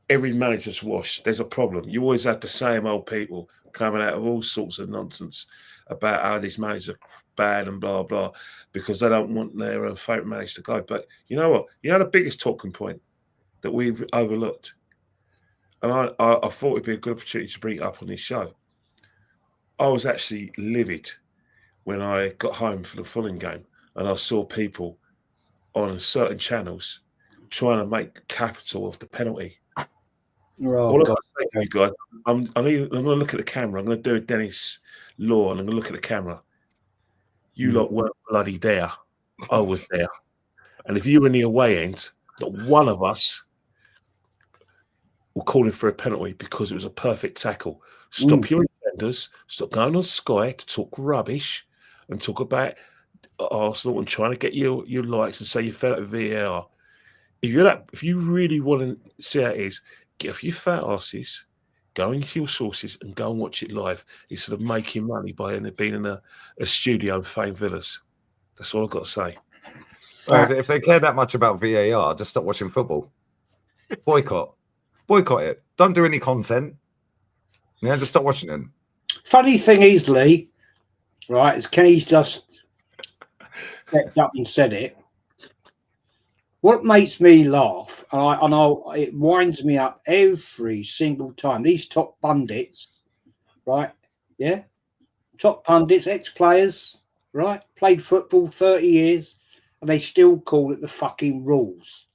S4: Every manager's washed. There's a problem. You always have the same old people coming out of all sorts of nonsense about how these managers are bad and blah, blah, because they don't want their favourite manager to go. But you know what? You know the biggest talking point that we've overlooked? And I thought it'd be a good opportunity to bring it up on this show. I was actually livid when I got home for the Fulham game and I saw people on certain channels trying to make capital of the penalty. All I'm going to say to you guys, I'm going to look at the camera. I'm going to do a Dennis Law and I'm going to look at the camera. You lot weren't bloody there. I was there. And if you were in the away end, not one of us were calling for a penalty because it was a perfect tackle. Stop your agendas. Stop going on Sky to talk rubbish and talk about Arsenal and trying to get your likes and say you fell at VAR. If you really want to see how it is, get off your fat asses, go into your sources and go and watch it live instead of making money by being in a studio in famed villas. That's all I've got to say.
S1: If they care that much about VAR, just stop watching football. Boycott it. Don't do any content. Yeah, just stop watching it.
S2: Funny thing is, Lee, right, is Kenny's just stepped up and said it. What makes me laugh, and I know it winds me up every single time, these top pundits, right? Yeah? Top pundits, ex-players, right? Played football 30 years, and they still call it the fucking rules.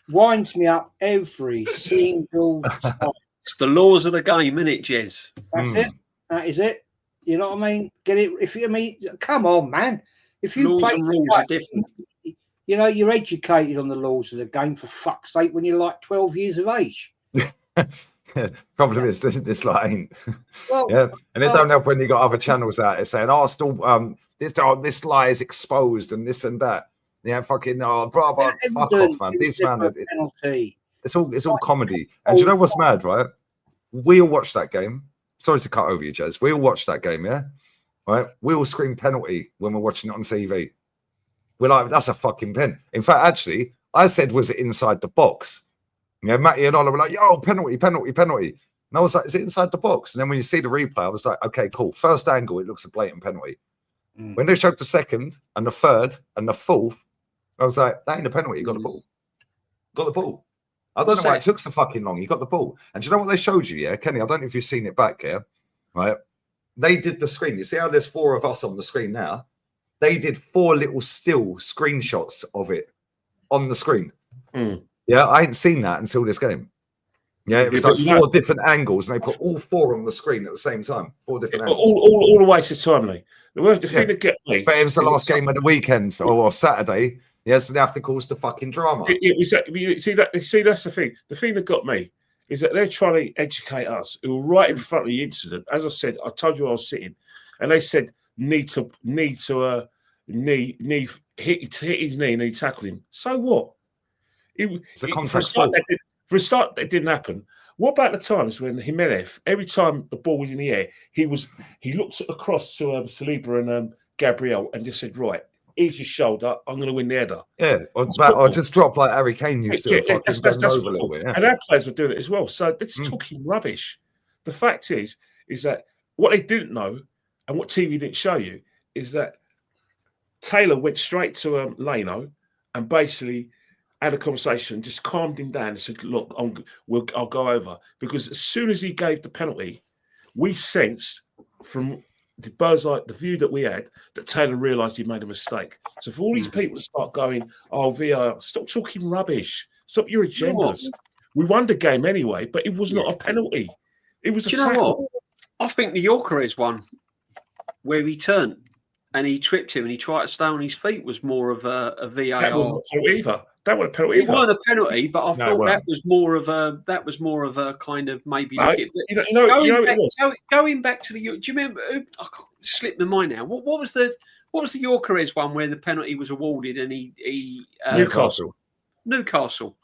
S2: Winds me up every single time.
S3: It's the laws of the game, isn't it, Jez?
S2: That's it. That is it. You know what I mean? Get it? Come on, man. If you
S3: laws
S2: play
S3: and rules are different.
S2: You know, you're educated on the laws of the game, for fuck's sake, when you're like 12 years of age.
S1: Problem is, this like ain't. And it don't help when you got other channels out there saying, this lie is exposed and this and that. Yeah, fucking fuck off, man. This man, it's all comedy. And do you know what's mad, right? We all watched that game. Sorry to cut over you, Jez. We all watched that game, yeah? Right? We all scream penalty when we're watching it on TV. We're like, that's a fucking pen. In fact, actually, I said, was it inside the box? Yeah, Matty and Ola were like, yo, penalty. And I was like, is it inside the box? And then when you see the replay, I was like, okay, cool. First angle, it looks a blatant penalty. When they showed the second and the third and the fourth, I was like, that ain't a penalty. You got the ball. I don't know why it took so fucking long. You got the ball. And do you know what they showed you, yeah? Kenny, I don't know if you've seen it back here, right? They did the screen. You see how there's 4 of us on the screen now? They did 4 little still screenshots of it on the screen. Yeah, I ain't seen that until this game. Yeah, it was like 4 different angles, and they put all 4 on the screen at the same time. 4 different angles.
S4: All a waste of time, Lee. The thing that get me...
S1: But it was the last game of the weekend, or Saturday. Yeah, so they have to cause the fucking drama.
S4: See, that's the thing. The thing that got me is that they're trying to educate us. It was right in front of the incident. As I said, I told you I was sitting, and they said need to hit his knee and he tackled him. So what?
S1: It's a contact sport.
S4: For a start, that didn't happen. What about the times when Jimenez, every time the ball was in the air, he looked across to Saliba and Gabriel and just said, right, here's your shoulder, I'm going to win the header.
S1: Yeah, or just drop like Harry Kane used to.
S4: That's over a little bit. Yeah. And our players were doing it as well. So they're just talking rubbish. The fact is that what they didn't know and what TV didn't show you is that Taylor went straight to Leno and basically had a conversation, just calmed him down and said, look, I'll go over. Because as soon as he gave the penalty, we sensed from the bird's eye, the view that we had, that Taylor realised he made a mistake. So for all these people to start going, oh, VAR, stop talking rubbish. Stop your agendas. We won the game anyway, but it was not a penalty. It was a tackle.
S3: You know what? I think the Gyökeres one, where he turned and he tripped him and he tried to stay on his feet, was more of a VAR.
S4: That wasn't a penalty either. That wasn't a penalty either.
S3: It wasn't a penalty, but I thought that was more of a kind of maybe.
S4: No,
S3: going back to the. Do you remember? I slipped my mind now. What was the Gyökeres one where the penalty was awarded and he Newcastle.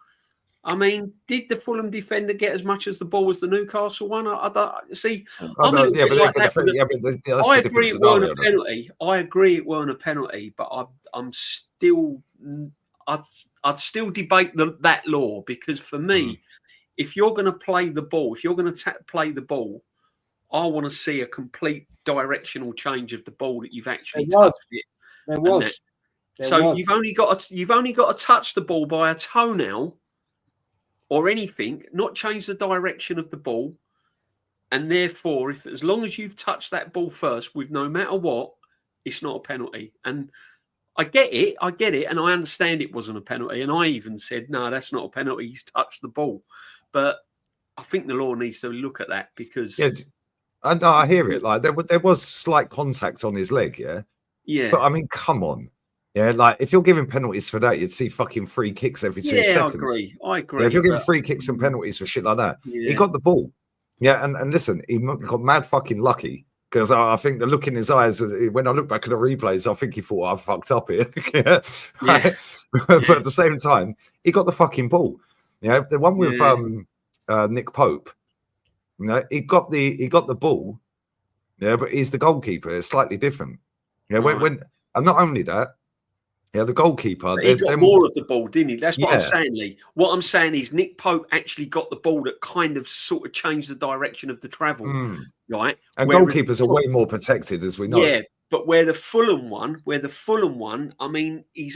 S3: I mean, did the Fulham defender get as much as the ball as the Newcastle one? I don't see. I agree it weren't a penalty. I agree it weren't a penalty, but I'm still. I'd still debate that law, because for me, if you're going to play the ball, if you're going to play the ball, I want to see a complete directional change of the ball that you've actually touched it.
S2: There was.
S3: You've only got to touch the ball by a toenail or anything, not change the direction of the ball, and therefore, as long as you've touched that ball first, with no matter what, it's not a penalty. And I get it, and I understand it wasn't a penalty. And I even said, no, that's not a penalty. He's touched the ball. But I think the law needs to look at that, because...
S1: Yeah, I hear it. Like, there was slight contact on his leg, yeah?
S3: Yeah.
S1: But, I mean, come on. Yeah, like, if you're giving penalties for that, you'd see fucking free kicks every 2 seconds.
S3: I agree.
S1: Yeah, if you're giving free kicks and penalties for shit like that, he got the ball. Yeah, and listen, he got mad fucking lucky. Because I think the look in his eyes, when I look back at the replays, I think he thought, I fucked up here. But at the same time, he got the fucking ball. Yeah, the one with Nick Pope, you know, he got the ball. Yeah, but he's the goalkeeper. It's slightly different. Yeah, when and not only that, yeah, the goalkeeper.
S3: He got more of the ball, didn't he? That's what I'm saying, Lee. What I'm saying is Nick Pope actually got the ball that kind of sort of changed the direction of the travel, right?
S1: And goalkeepers are way more protected, as we know.
S3: Yeah, but where the Fulham one, I mean, he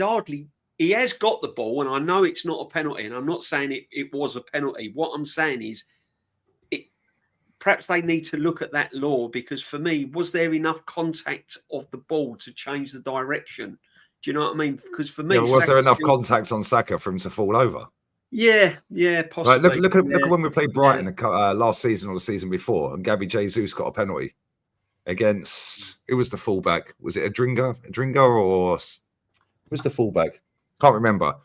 S3: has got the ball, and I know it's not a penalty, and I'm not saying it was a penalty. What I'm saying is, perhaps they need to look at that law, because for me, was there enough contact of the ball to change the direction? Do you know what I mean? Because for me,
S1: was there enough contact on Saka for him to fall over?
S3: Yeah, possibly.
S1: Right, look at when we played Brighton last season or the season before, and Gabby Jesus got a penalty against. It was the fullback. Was it Adringa, or was the fullback? Can't remember.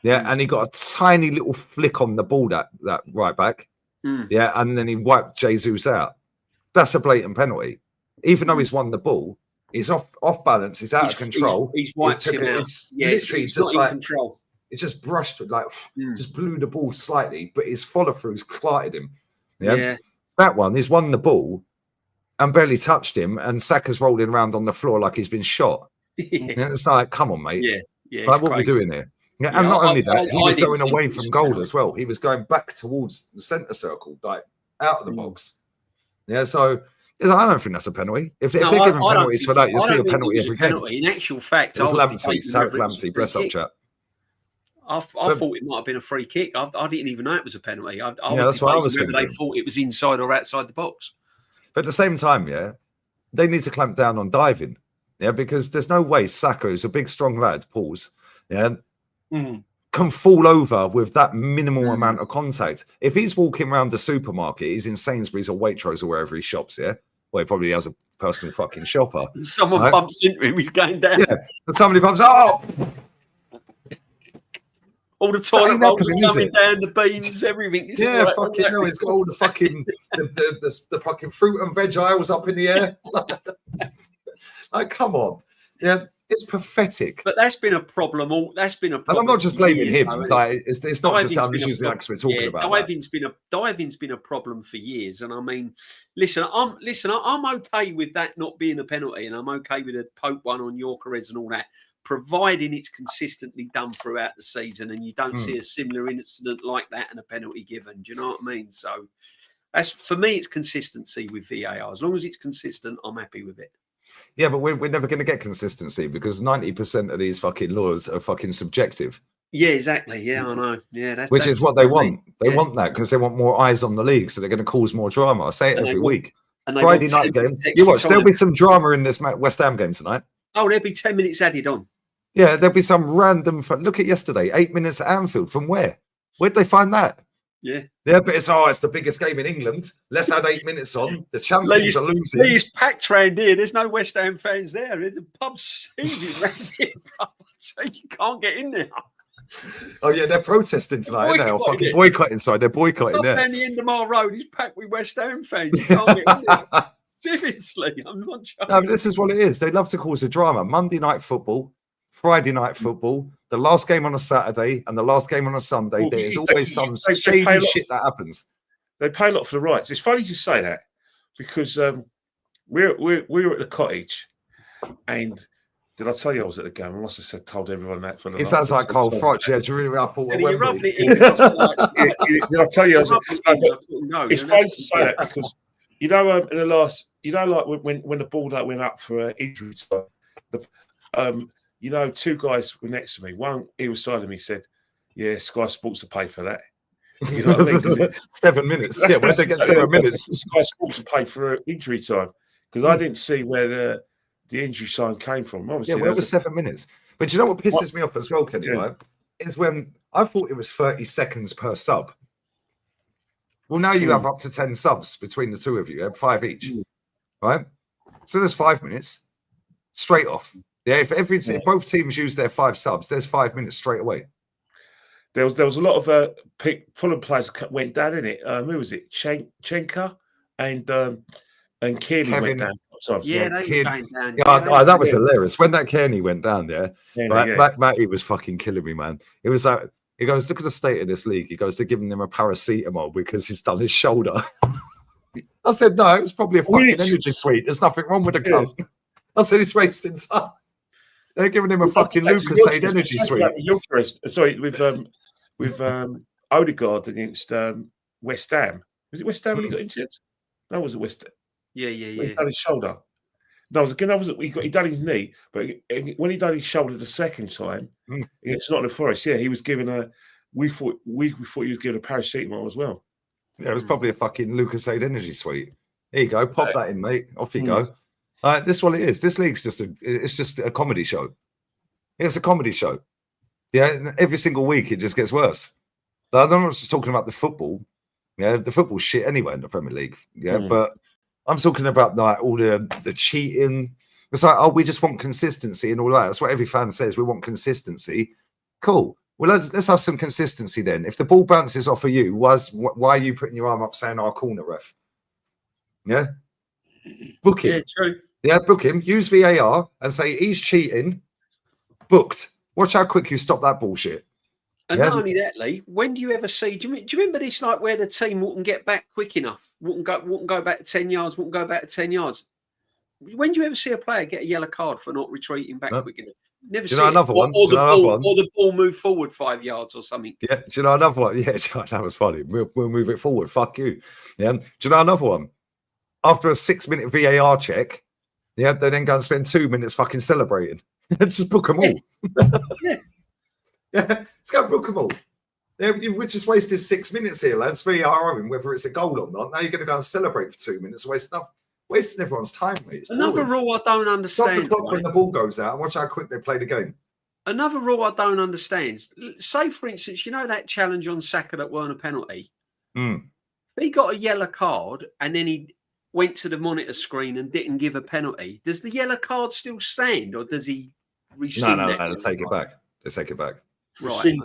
S1: Yeah, and he got a tiny little flick on the ball, that right back. Yeah, and then he wiped Jesus out. That's a blatant penalty, even though he's won the ball. He's off balance. He's out of control.
S3: He's wiped him out.
S1: Literally,
S3: he's just not in control.
S1: It just brushed, just blew the ball slightly, but his follow-throughs clotted him. Yeah. That one, he's won the ball and barely touched him, and Saka's rolling around on the floor like he's been shot. And it's like, come on, mate.
S3: Yeah.
S1: Like, what are we doing here? Yeah, and not only that, he was going away from goal as well. He was going back towards the centre circle, like out of the box. Yeah, so I don't think that's a penalty. If they're giving penalties for that, you'll see a penalty every game.
S3: In actual fact,
S1: it was Lamptey, bless up, chat.
S3: I thought it might have been a free kick. I didn't even know it was a penalty.
S1: That's what I was thinking.
S3: Whether they thought it was inside or outside the box.
S1: But at the same time, they need to clamp down on diving. Yeah, because there's no way Saka, who's a big, strong lad, can fall over with that minimal amount of contact. If he's walking around the supermarket, he's in Sainsbury's or Waitrose or wherever he shops, well, he probably has a personal fucking shopper.
S3: Someone bumps into him, he's going down.
S1: Yeah, and somebody bumps, all
S3: the toilet rolls are coming down, the beans, everything.
S1: Yeah, fucking hell, he's got all the fucking the fucking fruit and veg aisles up in the air. Like, come on. Yeah, it's pathetic.
S3: But that's been a problem. That's been a problem.
S1: And I'm not just blaming him.
S3: Though,
S1: like, it's not just I'm just using that because we're talking about
S3: diving's been a problem for years. And I mean, listen, I'm okay with that not being a penalty, and I'm okay with a Pope one on Yorkeres and all that, providing it's consistently done throughout the season, and you don't see a similar incident like that and a penalty given. Do you know what I mean? So that's, for me, it's consistency with VAR. As long as it's consistent, I'm happy with it.
S1: Yeah, but we're never going to get consistency because 90% of these fucking laws are fucking subjective.
S3: Yeah, exactly. Yeah, I know. Yeah,
S1: which is what they want. They want that because they want more eyes on the league, so they're going to cause more drama. I say it every week. Friday night game. You watch. There'll be some drama in this West Ham game tonight.
S3: Oh, there'll be 10 minutes added on.
S1: Yeah, there'll be some random. Look at yesterday. 8 minutes at Anfield. From where? Where'd they find that?
S3: Yeah,
S1: but it's the biggest game in England. Let's add 8 minutes on. The champions are losing.
S3: It's packed round here. There's no West Ham fans there. There's a pub season round here. So you can't get in there.
S1: Oh yeah, they're protesting tonight. They're fucking boycotting inside. They're boycotting there.
S3: Down the end of my road is packed with West Ham fans. You can't get in there. Seriously, I'm not joking.
S1: No, but this is what it is. They love to cause a drama. Monday night football, Friday night football, the last game on a Saturday and the last game on a Sunday. There is always some shady shit that happens.
S4: They pay a lot for the rights. It's funny you say that because we were at the cottage, and did I tell you I was at the game? I must have told everyone that for the.
S1: It sounds like Cole Frotch. Yeah, do you really up all
S3: you're rubbing it in.
S4: Did I tell you? It's funny to say that because in the last, like when the ball that went up for injury time, two guys were next to me. One either side of me said, "Yeah, Sky Sports will pay for that." You know what I mean?
S1: 7 minutes. Yeah, when they get 7 minutes,
S4: Sky Sports will pay for injury time because I didn't see where the injury sign came from. Obviously,
S1: where was 7 minutes? But do you know what pisses me off as well, Kenny? Right? Is when I thought it was 30 seconds per sub. Well, now you have up to 10 subs between the two of you. You have 5 each, right? So there's 5 minutes straight off. Yeah, if both teams use their 5 subs, there's 5 minutes straight away.
S4: There was a lot of Fulham players went down in it. Who was it? Chenka and Kearney went down.
S3: Yeah, they went down.
S1: That was hilarious. When that Kearney went down there, Matty was fucking killing me, man. It was like, he goes, look at the state of this league. He goes, they're giving him a paracetamol because he's done his shoulder. I said, no, it was probably a fucking energy sweet. There's nothing wrong with the cunt. I said, he's wasting time. They're giving him a fucking Lucasade energy sweet.
S4: Sorry, with Odegaard against West Ham. Was it West Ham when he got injured? No, was it West Ham?
S3: Yeah.
S4: He done his shoulder. No, he done his knee, but when he done his shoulder the second time, it's not in the Forest. Yeah, he was given we thought he was given a paracetamol as well.
S1: Yeah, it was probably a fucking Lucasade energy sweet. There you go, pop that in, mate. Off you go. This is what it is. This league's just a comedy show. It's a comedy show. Yeah, every single week it just gets worse. I'm not just talking about the football. Yeah, the football's shit anyway in the Premier League. Yeah, but I'm talking about like all the cheating. It's like, we just want consistency and all that. That's what every fan says. We want consistency. Cool. Well, let's have some consistency then. If the ball bounces off of you, why are you putting your arm up saying our corner ref? Yeah, book him.
S3: Yeah, true.
S1: Yeah, book him. Use VAR and say he's cheating. Booked. Watch how quick you stop that bullshit.
S3: And not only that, Lee, when do you ever see? Do you remember this? Like where the team wouldn't get back quick enough, wouldn't go back to 10 yards, wouldn't go back to 10 yards. When do you ever see a player get a yellow card for not retreating back quick enough? Never see
S1: another one.
S3: Or the ball moved forward 5 yards or something.
S1: Yeah, do you know another one? Yeah, that was funny. We'll move it forward. Fuck you. Yeah. Do you know another one? After a 6-minute VAR check, they then go and spend 2 minutes fucking celebrating. Just book them all. Yeah, let's go book them all. We just wasted 6 minutes here, lads. VAR, whether it's a goal or not. Now you're going to go and celebrate for 2 minutes, wasting everyone's time, mate.
S3: Another rule I don't understand.
S1: Stop the clock when the ball goes out and watch how quick they play the game.
S3: Another rule I don't understand. Say, for instance, that challenge on Saka that weren't a penalty. He got a yellow card and then he went to the monitor screen and didn't give a penalty. Does the yellow card still stand or does he rescind
S1: No, they take it back. They take it back.
S3: Right.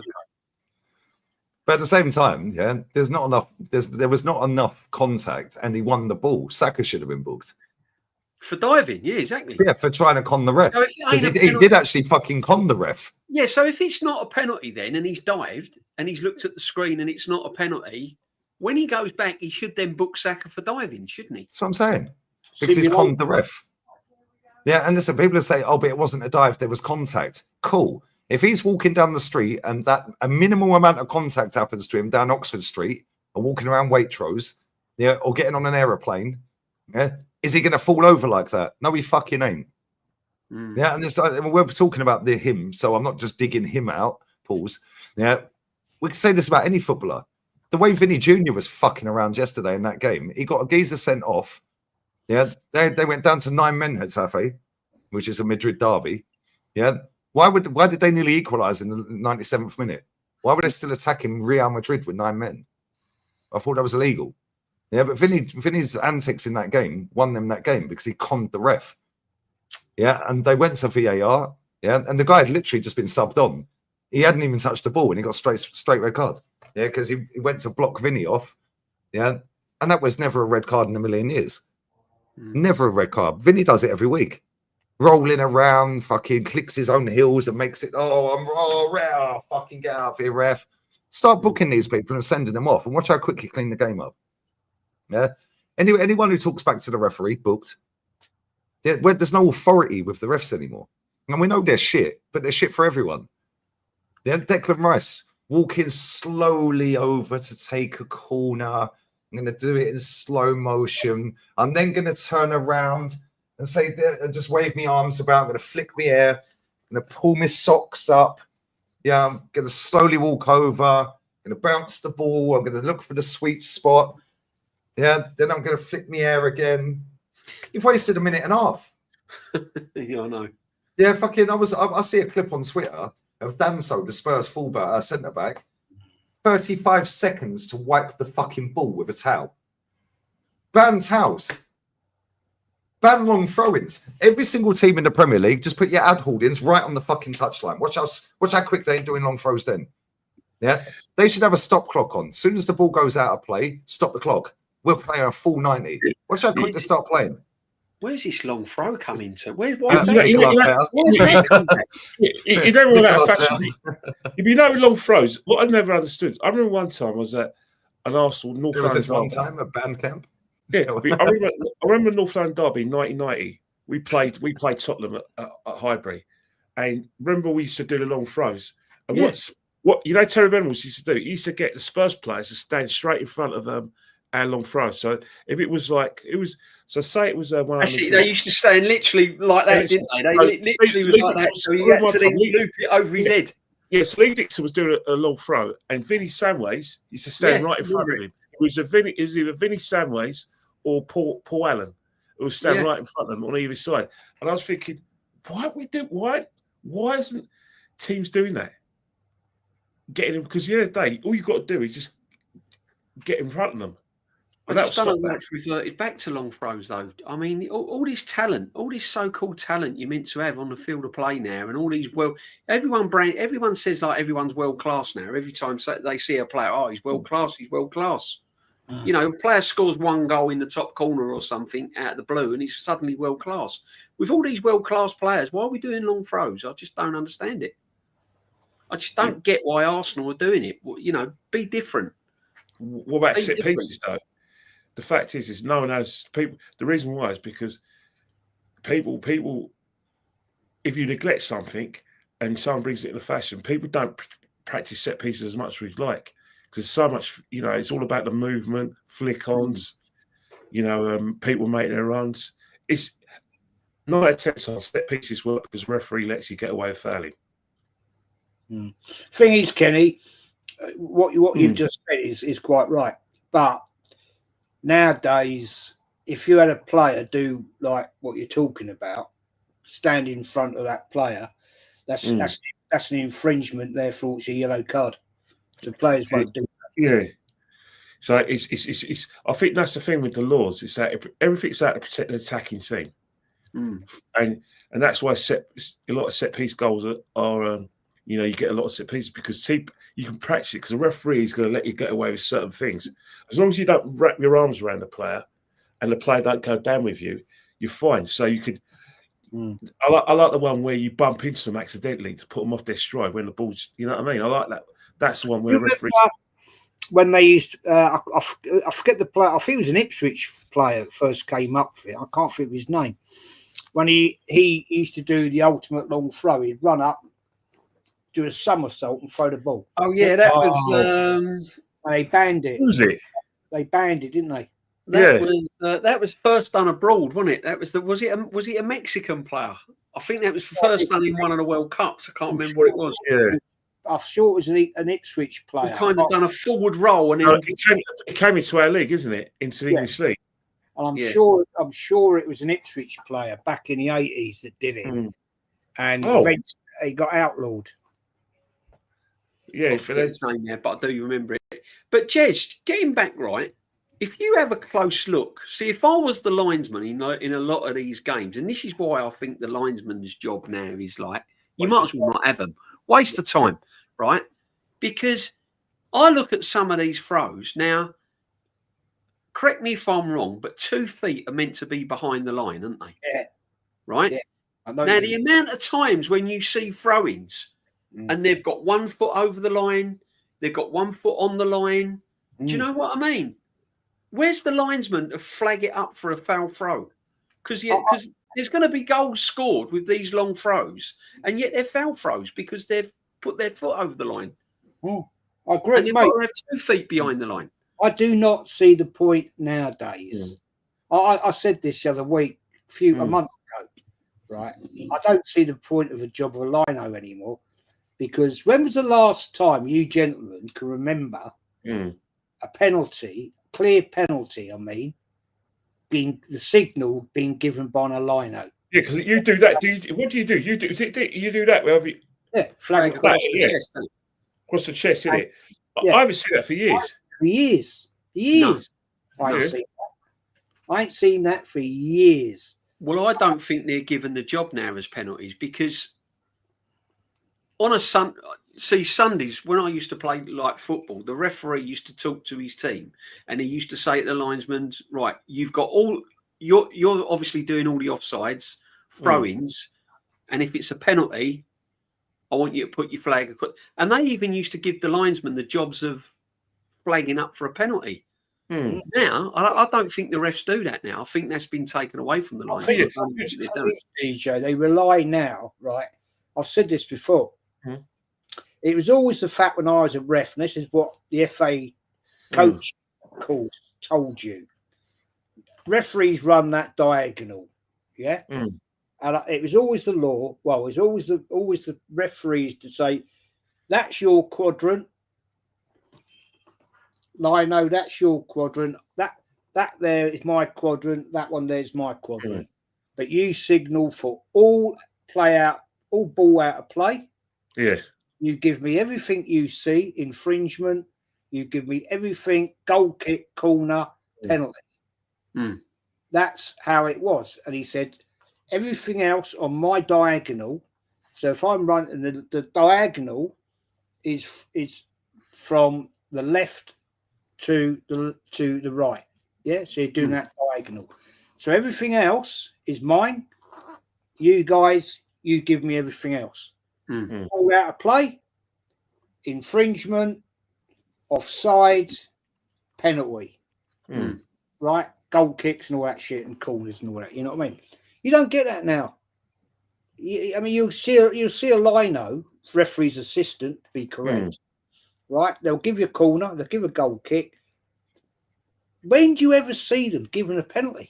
S1: But at the same time, there's not enough. There was not enough contact, and he won the ball. Saka should have been booked.
S3: For diving, yeah, exactly.
S1: Yeah, for trying to con the ref.
S3: So
S1: Because he did actually fucking con the ref.
S3: Yeah, so if it's not a penalty then, and he's dived, and he's looked at the screen and it's not a penalty, when he goes back, he should then book Saka for diving, shouldn't he?
S1: That's what I'm saying. Because he's conned the ref. Yeah, and listen, people say, oh, but it wasn't a dive, there was contact. Cool. If he's walking down the street and that a minimal amount of contact happens to him down Oxford Street or walking around Waitrose, yeah, or getting on an aeroplane, yeah, is he going to fall over like that? No, he fucking ain't. Yeah, and we're talking about him, so I'm not just digging him out, Pauls. Yeah, we can say this about any footballer. The way Vinny Jr. was fucking around yesterday in that game, he got a geezer sent off. Yeah, they went down to 9 men at Safe, which is a Madrid derby. Yeah, why did they nearly equalise in the 97th minute? Why were they still attacking Real Madrid with 9 men? I thought that was illegal. Yeah, but Vinny's antics in that game won them that game because he conned the ref. Yeah, and they went to VAR. Yeah, and the guy had literally just been subbed on. He hadn't even touched the ball, and he got straight red card. Yeah, because he went to block Vinny off. Yeah, and that was never a red card in a million years. Never a red card. Vinny does it every week. Rolling around, fucking clicks his own heels and makes it, fucking get out of here, ref. Start booking these people and sending them off and watch how quick you clean the game up. Yeah. Anyone who talks back to the referee, booked. There's no authority with the refs anymore. And we know they're shit, but they're shit for everyone. Yeah, Declan Rice walking slowly over to take a corner. I'm going to do it in slow motion. I'm then going to turn around and say, just wave my arms about. I'm going to flick my hair. I'm going to pull my socks up. Yeah, I'm going to slowly walk over. I'm going to bounce the ball. I'm going to look for the sweet spot. Yeah, then I'm going to flick my hair again. You've wasted a minute and a half.
S3: Yeah, I know.
S1: Yeah, fucking, I see a clip on Twitter of Danso, the Spurs fullback, centre-back, 35 seconds to wipe the fucking ball with a towel. Ban towels. Ban long throw-ins. Every single team in the Premier League, just put your ad holdings right on the fucking touchline. Watch how quick they ain't doing long throws then. Yeah, they should have a stop clock on. As soon as the ball goes out of play, stop the clock. We'll play a full 90. Watch how quick they start playing.
S3: Where's this long throw coming to?
S4: You don't want that fashion. If you know long throws, what I never understood. I remember one time I was at an Arsenal North London.
S1: Was this one time at band camp?
S4: Yeah, I remember North London derby in 1990. We played Tottenham at Highbury, and remember we used to do the long throws. And what Terry Reynolds used to do? He used to get the Spurs players to stand straight in front of our long throw. So if it was like say it was one.
S3: They used to stand literally like that, didn't they? They literally was like that. So he had to then loop it over his head.
S4: Yes, Lee Dixon was doing a long throw, and Vinny Samways used to stand right in front of him. It was either Vinny Samways or Paul Allen who would stand right in front of them on either side. And I was thinking, why isn't teams doing that? Getting them, because at the end of the day, all you've got to do is just get in front of them.
S3: I just don't know what's reverted back to long throws, though. I mean, all this talent, all this so-called talent you're meant to have on the field of play now, and all these everyone says like everyone's world class now. Every time they see a player, oh, he's world class, he's world class. You know, a player scores one goal in the top corner or something out of the blue, and he's suddenly world class. With all these world class players, why are we doing long throws? I just don't understand it. I just don't get why Arsenal are doing it. You know, be different.
S4: What about set pieces, though? The fact is no one has people. The reason why is because people, if you neglect something and someone brings it into fashion, people don't practice set pieces as much as we'd like. Because so much, it's all about the movement, flick-ons, people make their runs. It's 9 out of 10 times set pieces work because the referee lets you get away with fouling.
S2: Thing is, Kenny, what you've just said is quite right. But nowadays, if you had a player do like what you're talking about, stand in front of that player, that's an infringement. Therefore, it's a yellow card. The players won't do that.
S4: Yeah. So it's. I think that's the thing with the laws. It's that everything's out to protect the attacking team, and that's why a lot of set piece goals are you get a lot of set pieces because you can practice it because the referee is going to let you get away with certain things. As long as you don't wrap your arms around the player and the player don't go down with you, you're fine. So you could.
S2: Mm.
S4: I like the one where you bump into them accidentally to put them off their stride when the ball's. You know what I mean? I like that. That's the one where the referee.
S2: When they used, I forget the player. I think it was an Ipswich player that first came up for it. I can't think of his name. When he used to do the ultimate long throw, he'd run up, do a somersault, and throw the ball.
S3: Oh yeah, that was.
S2: And they banned it.
S4: Who's it?
S2: They banned it, didn't they?
S3: That was first done abroad, wasn't it? That was was it a Mexican player? I think that was first done in one of the World Cups. I can't remember what it was.
S4: Yeah.
S2: I'm sure it was an Ipswich player.
S3: He kind of done a forward roll and then
S4: it came into our league, isn't it? Into the English league.
S2: And I'm sure it was an Ipswich player back in the 80s that did it.
S4: Mm.
S2: And eventually he got outlawed.
S4: Yeah,
S3: I forget his name there, but I do remember it. But Jez, getting back right, if you have a close look, see if I was the linesman in a lot of these games, and this is why I think the linesman's job now is like you might as well not have them. Waste of time, right? Because I look at some of these throws now. Correct me if I'm wrong, but 2 feet are meant to be behind the line, aren't they?
S2: Yeah.
S3: Right?
S2: Yeah.
S3: Now, the amount of times when you see throw-ins and they've got 1 foot over the line, they've got 1 foot on the line. Do you know what I mean? Where's the linesman to flag it up for a foul throw? Because there's going to be goals scored with these long throws, and yet they're foul throws because they've put their foot over the line.
S2: I agree,
S3: and they've
S2: mate.
S3: got to have 2 feet behind the line.
S2: I do not see the point nowadays. I said this the other week, a month ago, right? I don't see the point of a job of a lino anymore, because when was the last time you gentlemen can remember a penalty, clear penalty, being the signal being given by a lino?
S4: Yeah, because you do that. What do you do? You do that wherever you
S2: flag
S3: across the chest.
S4: Across the chest, isn't it?
S2: Yeah.
S4: I haven't seen that for years.
S2: For years.
S3: No.
S2: I ain't seen that for years.
S3: Well, I don't think they're given the job now as penalties, because on a Sundays when I used to play like football, the referee used to talk to his team and he used to say to the linesmen, right, you've got you're obviously doing all the offsides, throw-ins, and if it's a penalty, I want you to put your flag across. And they even used to give the linesmen the jobs of flagging up for a penalty. Now, I don't think the refs do that now. I think that's been taken away from the linesmen.
S2: DJ, they rely now, right? I've said this before. It was always the fact when I was a ref, and this is what the FA coach told you. Referees run that diagonal, yeah? And it was always the law. Well, it was always the referees to say, that's your quadrant. Lino, that's your quadrant. That there is my quadrant. That one there's my quadrant. But you signal for all ball out of play.
S4: Yeah.
S2: You give me everything you see, infringement. You give me everything, goal kick, corner, penalty. That's how it was. And he said, everything else on my diagonal. So if I'm running, the diagonal is from the left to the right. Yeah, so you're doing that diagonal. So everything else is mine. You guys, you give me everything else. All out of play, infringement, offside, penalty. Right? Goal kicks and all that shit and corners and all that. You know what I mean? You don't get that now. You'll see a lino, referee's assistant, to be correct. Right? They'll give you a corner, they'll give a goal kick. When do you ever see them given a penalty?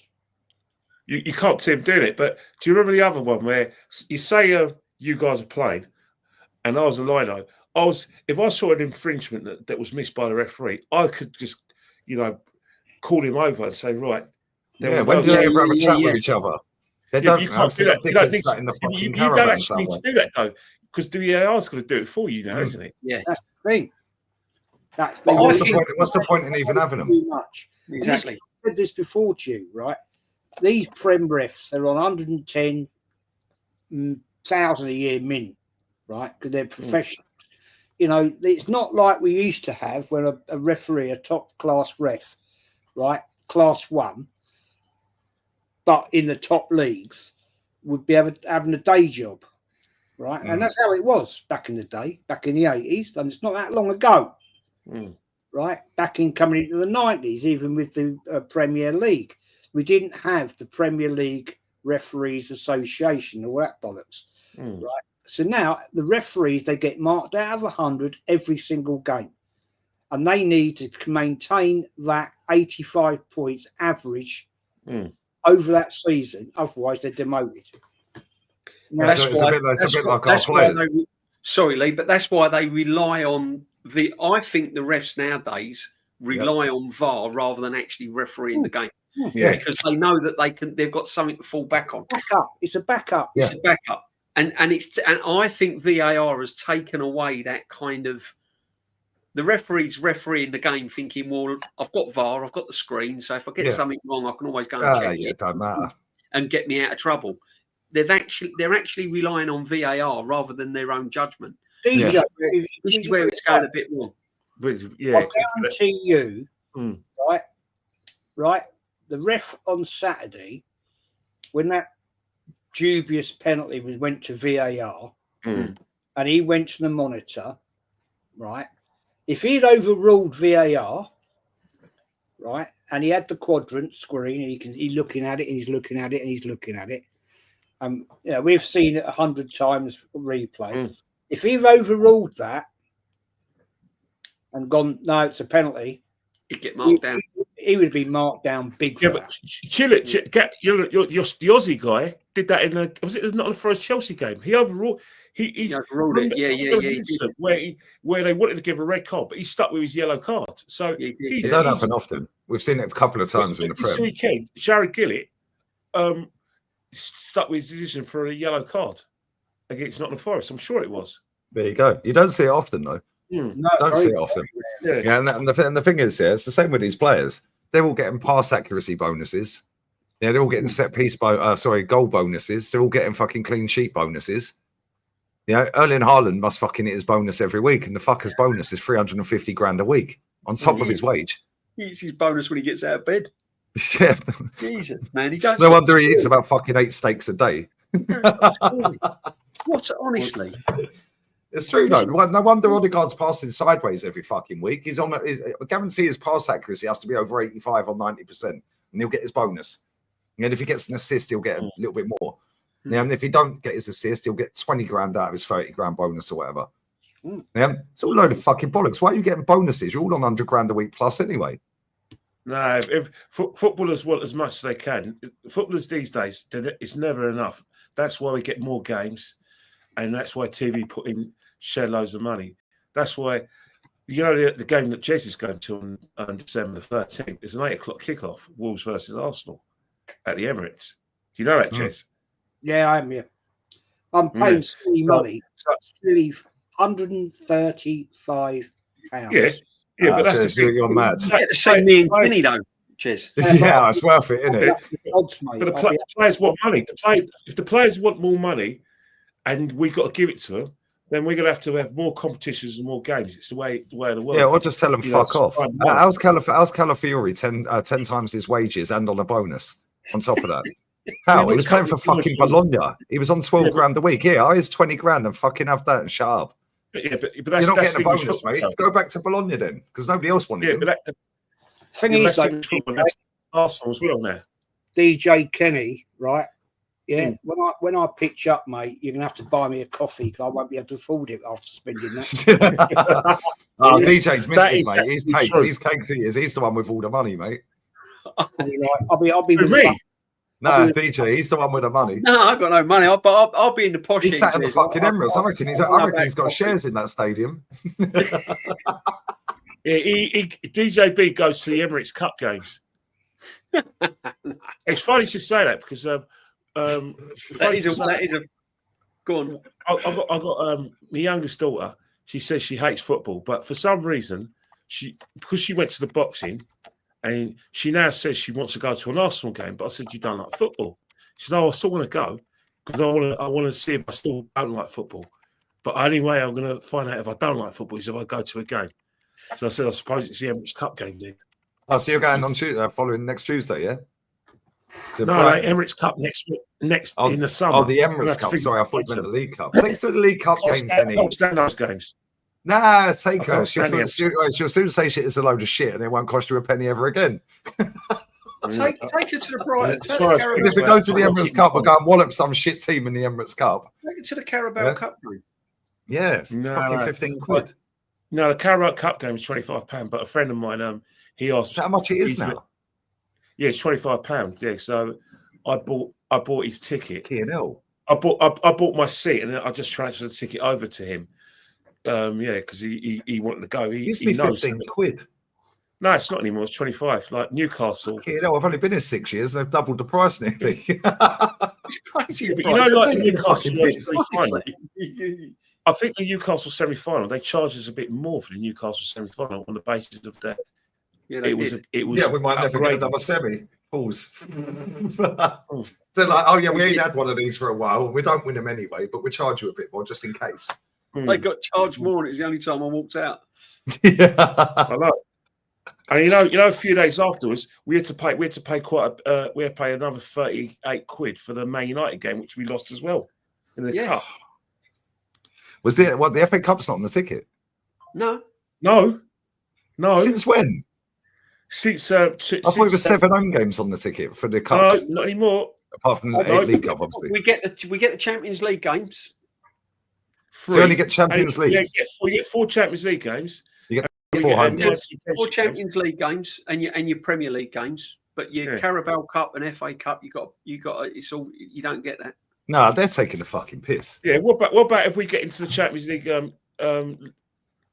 S4: You can't see them doing it, but do you remember the other one where you say you guys are playing and I was a lino? If I saw an infringement that was missed by the referee, I could just, call him over and say, right.
S1: When do they ever have a chat with each other? They don't.
S4: You can't do that. You don't actually need
S1: to
S4: do that though, because the VAR's going to do it for you now, isn't it?
S2: Yeah, that's the thing.
S1: What's the point in even having them?
S2: Much.
S3: Exactly.
S2: I said this before to you, right? These Prem refs, they're on 110,000 a year min, right? Because they're professionals. It's not like we used to have when a referee, a top class ref, right, class 1, but in the top leagues would be having a day job, right? And that's how it was back in the day, back in the 80s, and it's not that long ago, right? Back in coming into the 90s, even with the Premier League, we didn't have the Premier League Referees Association or that bollocks, right? So now the referees, they get marked out of 100 every single game, and they need to maintain that 85 points average over that season. Otherwise, they're demoted.
S1: Now, it's a bit like our players.
S3: Sorry, Lee, but that's why they rely on I think the refs nowadays rely on VAR rather than actually refereeing the game.
S1: Yeah,
S3: because they know that they've got something to fall back on.
S2: Backup. It's a backup.
S3: It's a backup. And I think VAR has taken away that kind of the referees refereeing the game, thinking, well, I've got VAR, I've got the screen, so if I get something wrong, I can always go and check it.
S1: Don't matter.
S3: And get me out of trouble. They're actually relying on VAR rather than their own judgment.
S2: DJ,
S3: This is where it's going a bit wrong.
S2: I guarantee you, right. The ref on Saturday, when that dubious penalty went to VAR, and he went to the monitor, right? If he'd overruled VAR, right, and he had the quadrant screen, and he's looking at it, and he's looking at it, and he's looking at it. We've seen it 100 times replay. If he'd overruled that and gone, no, it's a penalty,
S3: he'd get marked down.
S2: He would be marked down big.
S4: Yeah, but chill it. The Aussie guy did that in was it not the first Chelsea game? He overruled. He overruled it.
S3: Yeah.
S4: Where they wanted to give a red card, but he stuck with his yellow card. So
S1: it don't happen often. We've seen it a couple of times in the Prem.
S4: This weekend, Jared Gillett stuck with his decision for a yellow card against Nottingham Forest. I'm sure it was.
S1: There you go. You don't see it often, though.
S2: No,
S1: don't see it often. Yeah, and the thing is, it's the same with these players. They're all getting pass accuracy bonuses. Yeah, they're all getting set piece goal bonuses. They're all getting fucking clean sheet bonuses. Erling Haaland must fucking hit his bonus every week, and the fucker's bonus is 350 grand a week on top of his wage.
S3: He eats his bonus when he gets out of bed.
S1: Yeah,
S3: Jesus, man, he don't.
S1: No wonder he eats about fucking 8 steaks a day.
S3: What? Honestly.
S1: It's true, no. No wonder Odegaard's passing sideways every fucking week. I guarantee his pass accuracy has to be over 85 or 90%, and he'll get his bonus. And if he gets an assist, he'll get a little bit more. And if he don't get his assist, he'll get 20 grand out of his 30 grand bonus or whatever. It's all a load of fucking bollocks. Why are you getting bonuses? You're all on 100 grand a week plus anyway.
S4: No, if footballers want as much as they can, footballers these days, it's never enough. That's why we get more games. And that's why TV put in shed loads of money. That's why, the game that Jez is going to on December the 13th is an 8 o'clock kickoff, Wolves versus Arsenal at the Emirates. Do you know that, Jez?
S2: Yeah, I am, yeah. I'm paying silly money. Silly £135.
S4: Yeah, but that's the
S1: you're mad.
S3: The same me and Kenny, though, Jez.
S1: Yeah, it's worth it, isn't it?
S4: But the players want money. If the players want more money, and we've got to give it to them, then we're going to have more competitions and more games. It's the way of the world.
S1: Yeah, or just tell them fuck off. How's Calafiori 10 times his wages and on a bonus on top of that? How? He was playing for fucking Bologna. He was on 12 grand a week. Yeah, here's 20 grand and fucking have that and shut up.
S4: Yeah, but that's,
S1: you're not getting a bonus, mate. Go back to Bologna then, because nobody else wanted him.
S4: But
S2: thing is,
S4: that's Arsenal as well now.
S2: DJ Kenny, right? Yeah, when I pitch up, mate, you're gonna have to buy me a coffee because I won't be able to afford it after spending that.
S1: DJ's minted, mate. He's caked. He's the one with all the money, mate.
S2: I'll be with
S4: me.
S1: No, DJ, he's the one with the money.
S3: No, I've got no money. I'll be in the posh.
S1: He's sat in the fucking Emirates. I reckon he's got shares in that stadium.
S4: DJB goes to the Emirates Cup games. It's funny you should say that because
S3: that is a go on.
S4: I've got my youngest daughter. She says she hates football, but for some reason, because she went to the boxing, and she now says she wants to go to an Arsenal game. But I said, you don't like football. She said, no, I still want to go because I want to see if I still don't like football. But the only way I'm going to find out if I don't like football is if I go to a game. So I said, I suppose it's the Emirates Cup game then.
S1: Oh, so you're going on Tuesday, following next Tuesday, yeah? So
S4: No, Emirates Cup next in the summer.
S1: Oh, the Emirates Cup. Sorry, I thought you meant the League Cup. Thanks to the League Cup game, Kenny.
S4: I can't stand those games.
S1: Nah, take her.
S4: She'll
S1: soon say shit is a load of shit, and it won't cost you a penny ever again.
S3: Take her to the Brighton.
S1: If we go to the Emirates Cup, we'll go and wallop some shit team in the Emirates Cup.
S3: Take it to the Carabao Cup game.
S1: Yes, fucking 15 quid.
S4: No, the Carabao Cup game is £25. But a friend of mine, he asked
S1: is that how much it is now.
S4: Yeah, it's £25. Yeah, so I bought his ticket. I bought my seat, and then I just transferred the ticket over to him. Because he wanted to go. He knows
S1: 15 quid.
S4: No, it's not anymore. It's 25. Like Newcastle.
S1: I've only been here 6 years, and they've doubled the price nearly.
S3: It's crazy.
S4: But you know, like Newcastle semi-final. I think the Newcastle semi-final, they charged us a bit more for the Newcastle semi-final on the basis of that.
S3: Yeah,
S4: it was.
S1: Yeah, we might never get another semi. Pause. They're like, oh yeah, we ain't had one of these for a while. We don't win them anyway, but we charge you a bit more just in case.
S3: They got charged more, and it was the only time I walked out.
S1: Yeah,
S4: I know. And you know, a few days afterwards, we had to pay another 38 quid for the Man United game, which we lost as well in the cup.
S1: Was the FA Cup's not on the ticket?
S4: No.
S1: Since when?
S4: Since
S1: I thought it was 7 home games on the ticket for the cups.
S4: No, not anymore.
S1: Apart from the League Cup, obviously.
S3: We get the Champions League games.
S1: So you only get Champions League.
S4: We get 4 Champions League games.
S1: You get 4 home games.
S3: 4 Champions League games and your Premier League games, but your Carabao Cup and FA Cup, you got it's all, you don't get that.
S1: No, they're taking the fucking piss.
S4: Yeah. What about if we get into the Champions League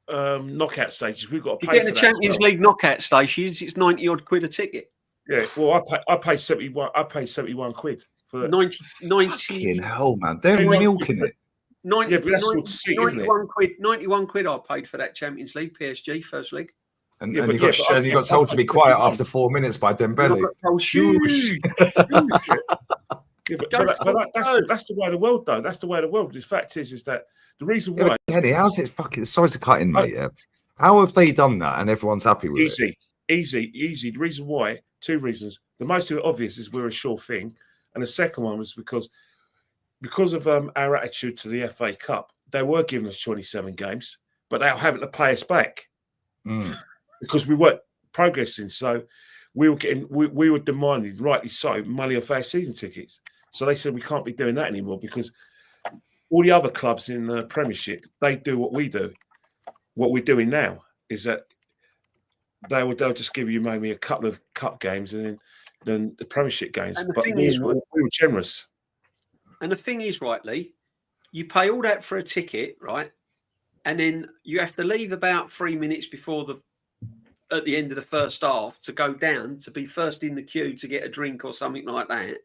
S4: knockout stages? We've got to pay.
S3: You get the Champions League knockout stages. It's 90 odd quid a ticket.
S4: Yeah. Well, I pay 71. I pay 71 quid for that.
S3: 90
S1: Fucking hell, man! They're milking it.
S3: 91 quid. 91 quid I paid for that Champions League PSG first league.
S1: And you got told to be quiet after 4 minutes by Dembele.
S4: But that's the way of the world, though. That's the way of the world. The fact is that the reason why.
S1: Kenny, how's it fucking? Sorry to cut in, mate. How have they done that, and everyone's happy with it?
S4: Easy. The reason why, 2 reasons. The most obvious is we're a sure thing, and the second one was because of our attitude to the FA Cup. They were giving us 27 games, but they were having to pay us back because we weren't progressing. So we were demanding, rightly so, money off our season tickets. So they said we can't be doing that anymore because all the other clubs in the Premiership, they do what we do. What we're doing now is that they'll just give you maybe a couple of cup games and then the Premiership games. But we were generous.
S3: And the thing is, right, Lee, you pay all that for a ticket, right? And then you have to leave about 3 minutes at the end of the first half to go down to be first in the queue to get a drink or something like that,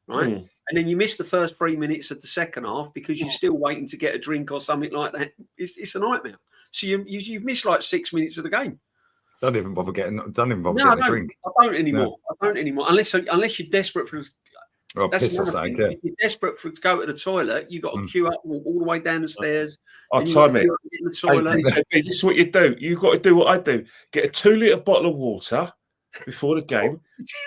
S3: right? And then you miss the first 3 minutes of the second half because you're still waiting to get a drink or something like that. It's a nightmare. So you've missed like 6 minutes of the game.
S1: Don't even bother getting a drink.
S3: I don't anymore. Unless you're desperate for.
S1: Or piss or something.
S3: If you're desperate to go to the toilet, you've got to queue up, walk all the way down the stairs.
S4: I'll time it. This is what you do. You've got to do what I do. Get a 2-litre bottle of water before the game,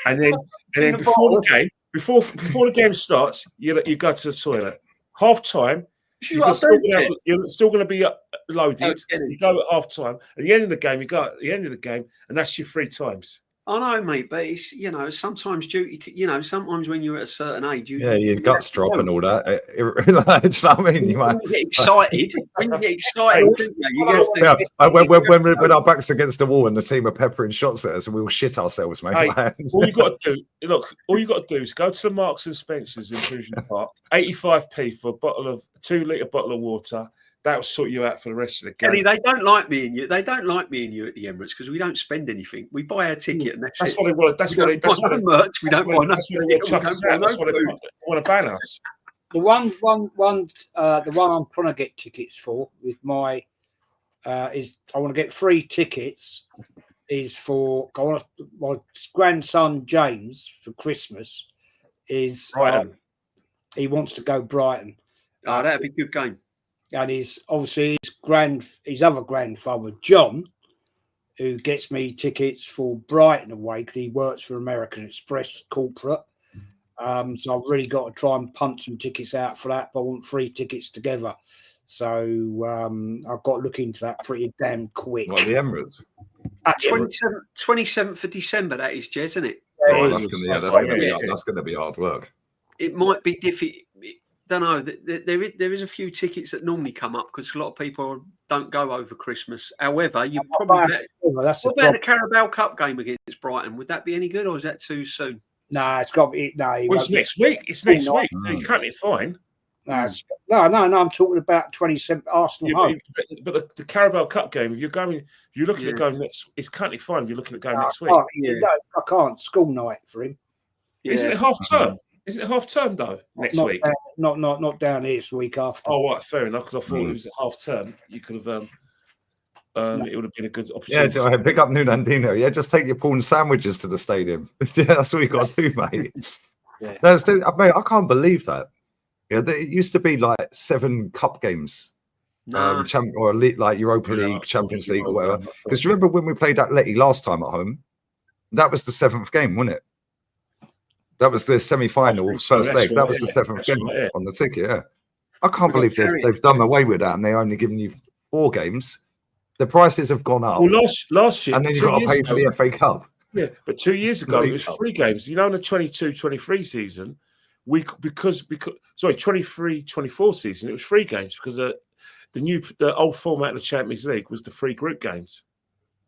S4: and then before the game starts, you go to the toilet. Half time, you're still going to be loaded. So you go at half time. At the end of the game, you go at the end of the game, and that's your 3 times.
S3: I know, mate, but it's, sometimes sometimes when you're at a certain age,
S1: your guts drop and all that. You know what I mean?
S3: When you get excited,
S1: when our backs against the wall and the team are peppering shots at us, and we will shit ourselves, mate.
S4: Hey, all you got to do is go to the Marks and Spencers in Fusion Park, 85p for a 2-litre bottle of water. That'll sort you out for the rest of the game.
S3: Kenny, they don't like me and you. They don't like me and you at the Emirates because we don't spend anything. We buy our ticket and that's it.
S4: What they want. That's what they
S3: merch. We don't buy
S4: nothing. That's what they want to ban us.
S2: The one I'm trying to get tickets for with my is I want to get 3 tickets. Is for my grandson James for Christmas. Is he wants to go Brighton?
S3: Oh, that'd be a good game.
S2: And his other grandfather John, who gets me tickets for Brighton away because he works for American Express corporate. So I've really got to try and punt some tickets out for that. But I want 3 tickets together. So I've got to look into that pretty damn quick.
S1: What, the Emirates?
S3: 27th of December, that is, Jez, isn't it?
S1: Right, that's going to be hard work.
S3: It might be difficult. Don't know. There is a few tickets that normally come up because a lot of people don't go over Christmas. However, you probably better. What about the Carabao Cup game against Brighton? Would that be any good, or is that too soon?
S2: Nah, it's got to be. No,
S4: it's next week. It's next week. So you can't be fine.
S2: No, I'm talking about 27th Arsenal home.
S4: But the Carabao Cup game, if you're looking at going next, it's currently fine. If you're looking at going next week.
S2: I can't. School night for him.
S4: Isn't it half term? Isn't it half term though? Next week?
S2: Not down here. It's the week after.
S4: Oh, right, fair enough. Because I thought it was half term. You could have. It would have been a good opportunity.
S1: Yeah, pick up Nunandino. Yeah, just take your prawn sandwiches to the stadium. Yeah, that's what you got to do, mate.
S2: Yeah.
S1: Mate, I can't believe that. Yeah, it used to be like 7 cup games, or elite, like Europa League, Champions League, or whatever. Because you remember when we played Atleti last time at home? That was the 7th game, wasn't it? That was the semi-final first leg. That was the 7th game on the ticket. Yeah, I can't believe they've done away with that, and they're only giving you 4 games. The prices have gone up.
S4: Well, last year,
S1: and then you've got to pay for the FA Cup.
S4: Yeah, but 2 years ago it was 3 games. You know, in the 22-23 season, because 23-24 season, it was 3 games because the old format of the Champions League was the 3 group games.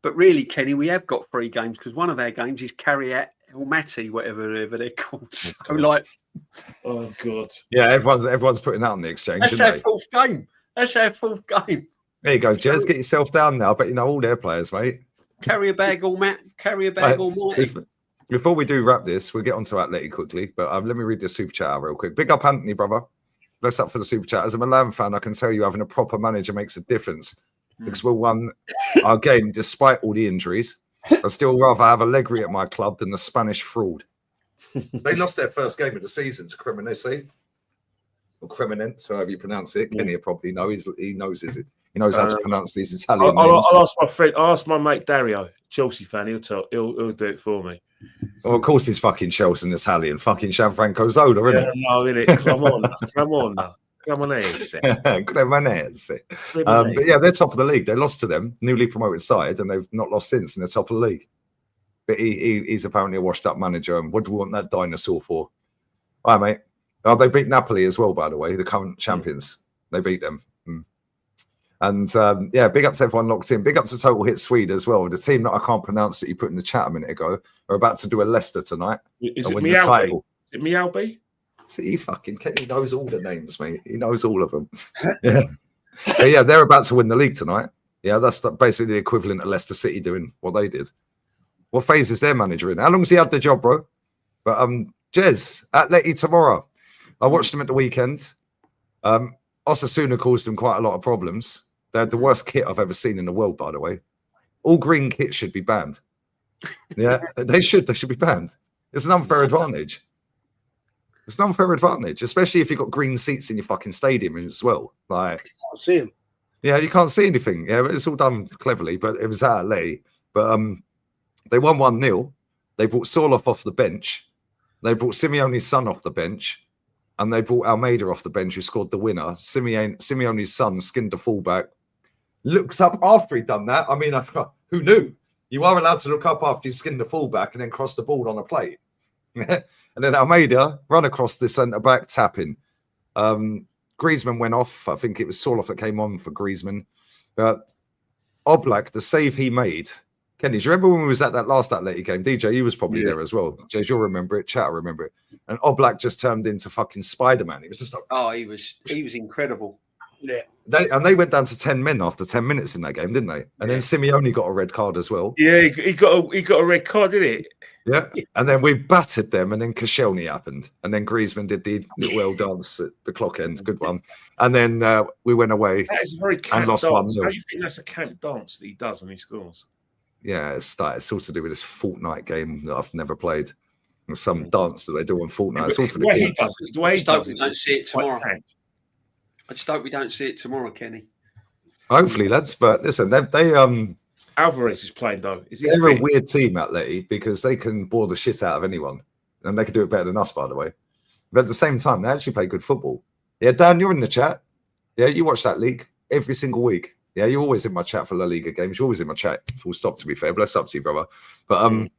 S3: But really, Kenny, we have got 3 games because one of our games is Carriat Almaty, whatever they're called. So,
S4: oh god,
S1: yeah, everyone's putting that on the exchange.
S3: That's our 4th game. That's our 4th game.
S1: There you go, Jez. Get yourself down now. But you know all their players, mate.
S3: Carry a bag almighty.
S1: Before we do wrap this, we'll get on to Atleti quickly. But let me read the super chat out real quick. Big up, Anthony, brother. Bless up for the super chat. As a Milan fan, I can tell you having a proper manager makes a difference. Because we won our game despite all the injuries. I'd still rather have Allegri at my club than the Spanish fraud. They lost their first game of the season to Cremonese. Or Cremonense, however you pronounce it. Kenny will probably know. He knows how to pronounce these Italian names.
S4: I'll ask my friend. I'll ask my mate Dario, Chelsea fan. He'll do it for me.
S1: Well, of course, he's fucking Chelsea and Italian. Fucking Gianfranco Zola, isn't it?
S4: No, innit? Come on now.
S1: But yeah, they're top of the league. They lost to them, newly promoted side, and they've not lost since, and they're top of the league. But he's apparently a washed-up manager, and what do we want that dinosaur for? All right, mate. Oh, they beat Napoli as well, by the way, the current champions. They beat them. And yeah, big up to everyone locked in. Big up to Total Hit Swede as well. The team that I can't pronounce that you put in the chat a minute ago are about to do a Leicester tonight.
S4: Is it Mialby? Is it Mialby?
S1: See, Kenny knows all the names, mate. He knows all of them. Yeah, they're about to win the league tonight. Yeah, that's basically the equivalent of Leicester City doing what they did. What phase is their manager in? How long's he had the job, bro? But Jez, Atleti tomorrow. I watched them at the weekend. Osasuna caused them quite a lot of problems. They had the worst kit I've ever seen in the world, by the way. All green kits should be banned. Yeah, they should be banned. It's an unfair advantage. It's an unfair advantage, especially if you've got green seats in your fucking stadium as well. Like,
S2: you can't see them.
S1: Yeah, you can't see anything. Yeah, it's all done cleverly, but it was at Atleti. But they won 1-0. They brought Sorloth off the bench. They brought Simeone's son off the bench. And they brought Almeida off the bench, who scored the winner. Simeone's son skinned the fullback. Looks up after he'd done that. I mean, who knew? You are allowed to look up after you skin the fullback and then cross the ball on a plate. And then Almeida run across the centre-back, tapping. Griezmann went off. I think it was Sorloth that came on for Griezmann. But Oblak, the save he made. Kenny, do you remember when we was at that last Atleti game? DJ, you was probably there as well. Jez, you'll remember it. Chat, remember it. And Oblak just turned into fucking Spider-Man. He was just like,
S3: he was incredible.
S2: Yeah.
S1: They went down to 10 men after 10 minutes in that game, didn't they? And then Simeone got a red card as well.
S4: Yeah, he got a red card, didn't he?
S1: Yeah. And then we battered them, and then Koscielny happened. And then Griezmann did the little dance at the clock end. Good one. And then we went away.
S4: That is a very camp dance. How do you think that's a camp dance that he does when he scores?
S1: Yeah, it's all to do with this Fortnite game that I've never played. There's some dance that they do on Fortnite. It's all for the kids.
S3: The way he does it, don't see it tomorrow. I just hope we don't see it tomorrow, Kenny.
S1: Hopefully, lads. But listen, they
S4: Alvarez is playing though.
S1: They're a weird team, Atleti, because they can bore the shit out of anyone. and they could do it better than us, by the way. But at the same time, they actually play good football. Yeah, Dan, you're in the chat. Yeah, you watch that league every single week. Yeah, you're always in my chat for La Liga games. You're always in my chat. Full stop, to be fair. Bless up to you, brother. But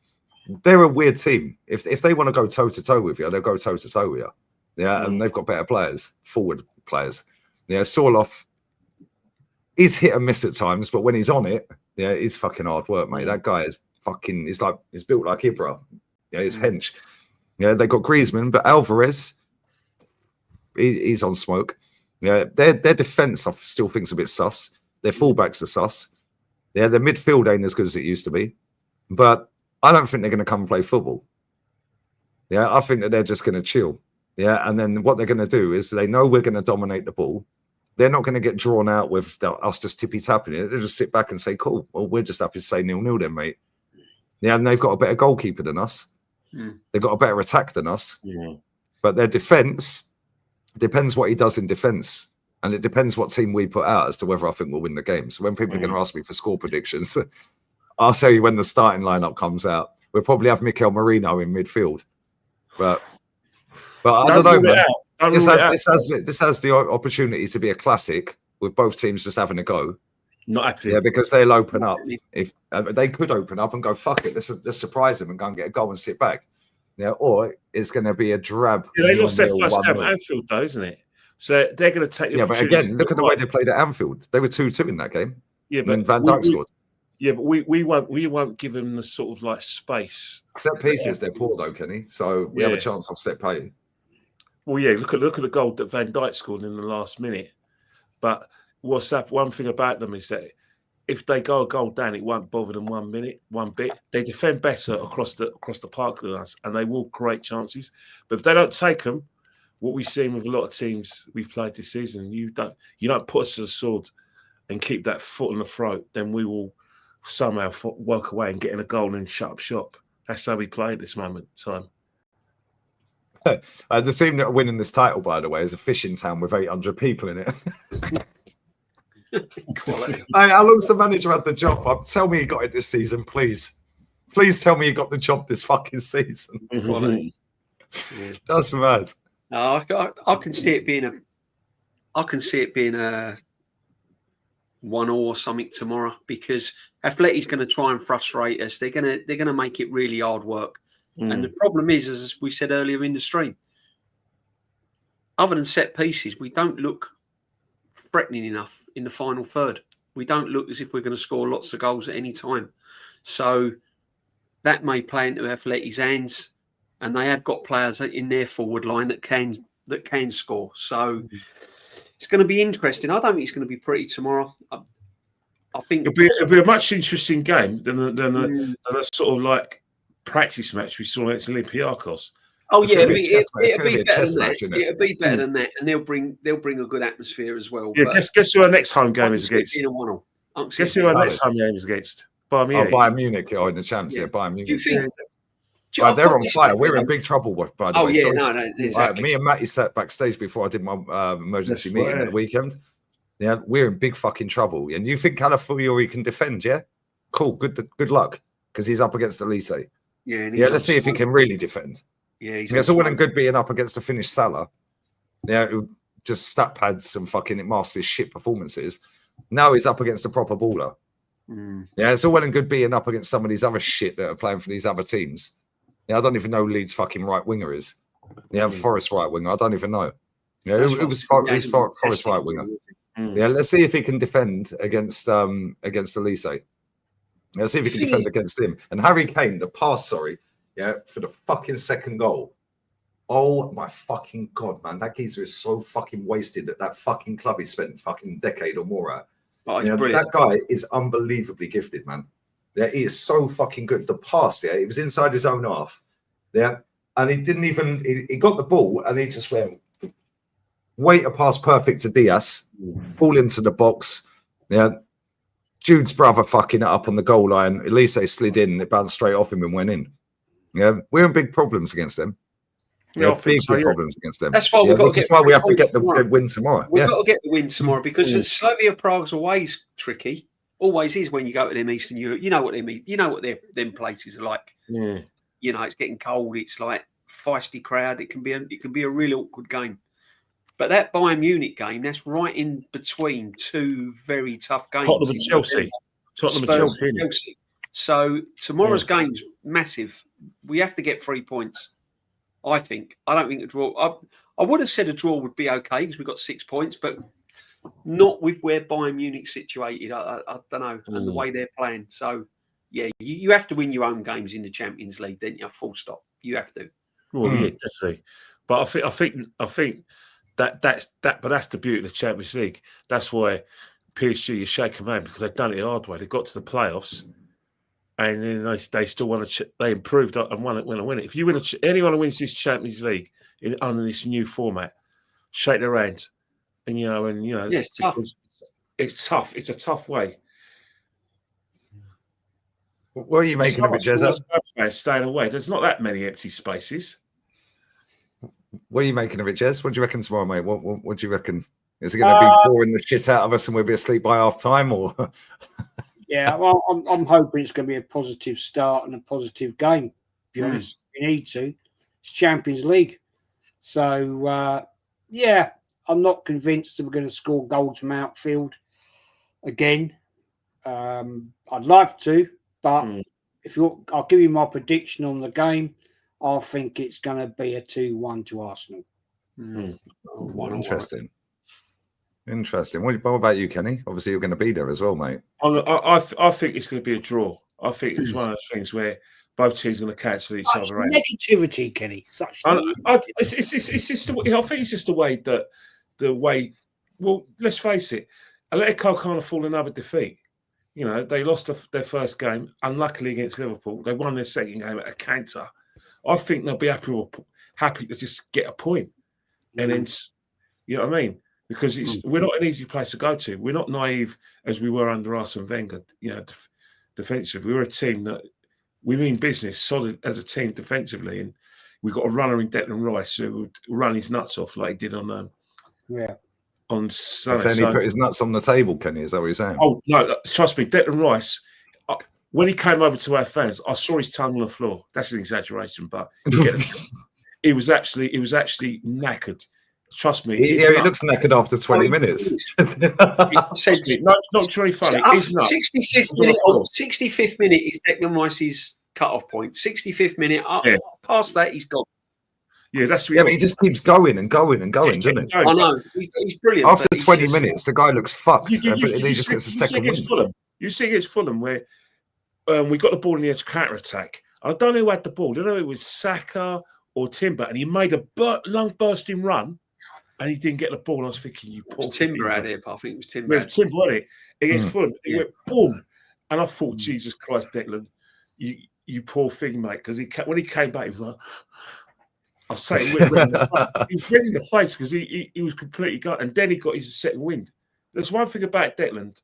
S1: they're a weird team. If they want to go toe-to-toe with you, they'll go toe-to-toe with you. Yeah, and they've got better players, forward players. Yeah, Sorloth is hit and miss at times, but when he's on it, yeah, it's fucking hard work, mate. That guy is fucking, he's built like Ibra. Yeah, he's hench. Yeah, they got Griezmann, but Alvarez, he's on smoke. Yeah, their defense I still think's a bit sus. Their fullbacks are sus. Yeah, their midfield ain't as good as it used to be. But I don't think they're going to come and play football. Yeah, I think that they're just going to chill. Yeah, and then what they're going to do is they know we're going to dominate the ball. They're not going to get drawn out with us just tippy-tapping it. They'll just sit back and say, cool, well, we're just happy to say 0-0 then, mate. Yeah, and they've got a better goalkeeper than us. They've got a better attack than us. But their defence depends what he does in defence. And it depends what team we put out as to whether I think we'll win the game. So when people are going to ask me for score predictions, I'll tell you when the starting lineup comes out. We'll probably have Mikel Merino in midfield. But I don't know, man. This has the opportunity to be a classic with both teams just having a go.
S4: Not happy.
S1: Yeah, because they'll open up. If they could open up and go, fuck it, let's surprise them and go and get a goal and sit back. Yeah, or it's going to be a drab.
S4: Yeah, they lost their first game at Anfield, though, isn't it? So they're going to take the
S1: but again, look at the way they played at Anfield. They were 2-2 in that game.
S4: Yeah, but
S1: Van Dijk scored.
S4: Yeah, but we won't give them the sort of like space.
S1: Set pieces, they're poor though, Kenny. So we have a chance of set play.
S4: Well, yeah, look at the goal that Van Dijk scored in the last minute. But one thing about them is that if they go a goal down, it won't bother them one bit. They defend better across the park than us, and they will create chances. But if they don't take them, what we've seen with a lot of teams we've played this season, you don't put us to the sword and keep that foot on the throat, then we will somehow walk away and get in a goal and shut up shop. That's how we play at this moment in time.
S1: The team that are winning this title, by the way, is a fishing town with 800 people in it. Hey, how long's the manager had the job? Tell me he got it this season, please. Please tell me he got the job this fucking season. That's mad.
S3: No, I can see it being a 1 or something tomorrow, because Atleti's going to try and frustrate us. They're going to make it really hard work. And the problem is, as we said earlier in the stream, other than set pieces, we don't look threatening enough in the final third. We don't look as if we're going to score lots of goals at any time. So that may play into Atleti's hands, and they have got players in their forward line that can score. So it's going to be interesting. I don't think it's going to be pretty tomorrow. I think
S4: it'll be a much interesting game than a sort of like practice match we saw against Olympiacos.
S3: Oh yeah, it'll be better than that. It'll be better than that, and they'll bring a good atmosphere as well.
S4: Yeah, guess who our next home game is against?
S3: Guess
S4: who our next home game is against? Bayern Munich.
S1: Oh, Bayern Munich in the champs. Yeah, Bayern Munich.
S3: Do you think?
S1: They're on fire. We're in big trouble, by the way.
S3: Yeah, no, exactly.
S1: Me and Matty sat backstage before I did my emergency meeting at the weekend. Yeah, we're in big fucking trouble. And you think Calafiori can defend? Yeah, cool. Good luck, because he's up against Elise.
S3: Yeah,
S1: let's see if he can really defend.
S3: Yeah,
S1: it's all well and good being up against a Finnish Salah. Yeah, who just stat pads and fucking masters shit performances. Now he's up against a proper baller. Yeah, it's all well and good being up against some of these other shit that are playing for these other teams. Yeah, I don't even know who Leeds' fucking right winger is. Yeah, Forest right winger. I don't even know. Yeah, it was Forest right winger. Yeah, let's see if he can defend against Elise. Let's see if he can defend against him. And Harry Kane, the pass, for the fucking second goal. Oh my fucking God, man. That geezer is so fucking wasted at that fucking club he spent fucking a decade or more at.
S3: Oh,
S1: that guy is unbelievably gifted, man. Yeah, he is so fucking good. The pass, he was inside his own half. Yeah, and he didn't even, he got the ball and he just went, wait a pass perfect to Diaz, ball into the box. Yeah, Jude's brother fucking it up on the goal line. Elise slid in, it bounced straight off him and went in. Yeah, we're in big problems against them. Big problems against them.
S3: That's why
S1: we have to get the win tomorrow.
S3: We've got to get the win tomorrow, because Slavia Prague's always tricky. Always is when you go to them Eastern Europe. You know what they mean. You know what them places are like.
S4: Yeah.
S3: You know, it's getting cold. It's like feisty crowd. It can be a really awkward game. But that Bayern Munich game, that's right in between two very tough games.
S4: Tottenham and Chelsea. Tottenham and Chelsea.
S3: So tomorrow's game's massive. We have to get 3 points, I think. I don't think a draw. I would have said a draw would be okay because we've got 6 points, but not with where Bayern Munich's situated. I don't know, and the way they're playing. So, yeah, you have to win your own games in the Champions League, don't you? Full stop. You have to.
S4: Well, yeah, definitely. But I think but that's the beauty of the Champions League. That's why PSG is shaking man because they've done it the hard way. They got to the playoffs, and then they still want to. They improved and want to win it. If you win, anyone who wins this Champions League under this new format, shake their hands, and yeah,
S3: it's tough.
S4: It's tough. It's a tough way.
S1: What are you making of it, Jez?
S4: Staying away. There's not that many empty spaces.
S1: What are you making of it, Jez? What do you reckon tomorrow, mate? What do you reckon? Is it going to be boring the shit out of us and we'll be asleep by half time, or?
S2: Yeah, well, I'm hoping it's going to be a positive start and a positive game. To be honest, we need to. It's Champions League, so yeah, I'm not convinced that we're going to score goals from outfield again. I'd like to, but I'll give you my prediction on the game. I think it's going to be a 2-1 to Arsenal.
S1: Interesting. What about you, Kenny? Obviously, you're going to be there as well, mate.
S4: I think it's going to be a draw. I think it's one of those things where both teams are going to cancel each other out.
S2: Negativity, Kenny.
S4: It's just. I think it's just the way. Well, let's face it. Atletico can't afford another defeat. They lost their first game, unluckily against Liverpool. They won their second game at a canter. I think they'll be happy to just get a point, and then, you know what I mean? Because we're not an easy place to go to. We're not naive as we were under Arsene Wenger. Defensive. We're a team that we mean business, solid as a team defensively, and we've got a runner in Declan Rice who would run his nuts off like he did on Sunday.
S1: So he put his nuts on the table, Kenny. Is that what you're saying?
S4: Oh no, trust me, Declan Rice. When he came over to our fans, I saw his tongue on the floor. That's an exaggeration, but he was actually knackered. Trust me.
S1: He looks knackered after 20 minutes.
S4: Not very funny.
S3: 65th minute is Declan Rice's cut-off point. 65th minute, past that, he's gone.
S4: Yeah, that's
S1: but he just keeps going and going, doesn't he?
S3: I know. He's brilliant.
S1: After 20 minutes, the guy looks fucked, but he just gets a second win.
S4: You see against Fulham where we got the ball in the edge counter-attack. I don't know who had the ball. I don't know if it was Saka or Timber, and he made a lung-bursting run, and he didn't get the ball. I was thinking, you poor
S3: Timber out here, but I think it was Timber.
S4: Yeah, Timber on it against Fulham. He went boom, and I thought, Jesus Christ, Declan, you poor thing, mate. Because when he came back, he was like, I say, he was red in the face because he was completely gutted, and then he got his second wind. There's one thing about Declan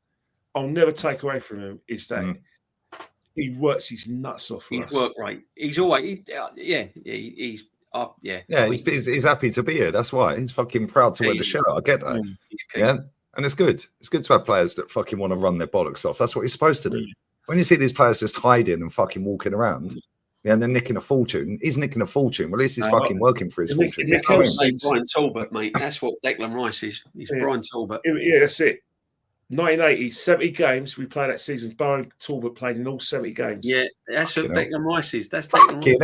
S4: I'll never take away from him is that. He works his nuts off for us.
S3: He's work rate. He's always, he's up.
S1: He's happy to be here. That's why he's fucking proud to wear the shirt. I get that. Yeah, and it's good. It's good to have players that fucking want to run their bollocks off. That's what you're supposed to do. When you see these players just hiding and fucking walking around, and they're nicking a fortune. He's nicking a fortune. Well, at least he's fucking working for his fortune.
S3: Brian Talbot, mate. That's what Declan Rice is. He's Brian Talbot.
S4: Yeah, that's it. 1980, 70 games we played that season. Brian Talbot played in all 70 games.
S3: Yeah, that's what Declan Rice is. That's Declan Rice.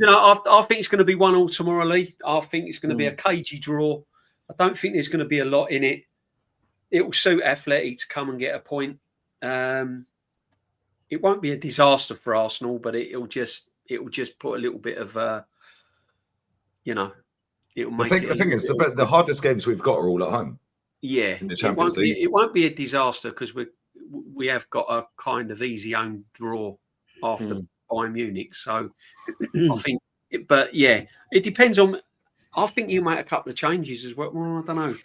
S3: I think it's going to be 1-1 tomorrow, Lee. I think it's going to be a cagey draw. I don't think there's going to be a lot in it. It will suit Atleti to come and get a point. It won't be a disaster for Arsenal, but it'll just put a little bit of it'll make
S1: the thing is the hardest games we've got are all at home.
S3: Yeah, it won't be a disaster because we have got a kind of easy home draw after Bayern Munich. So I think, but yeah, it depends on. I think you make a couple of changes as well. Well, I don't know.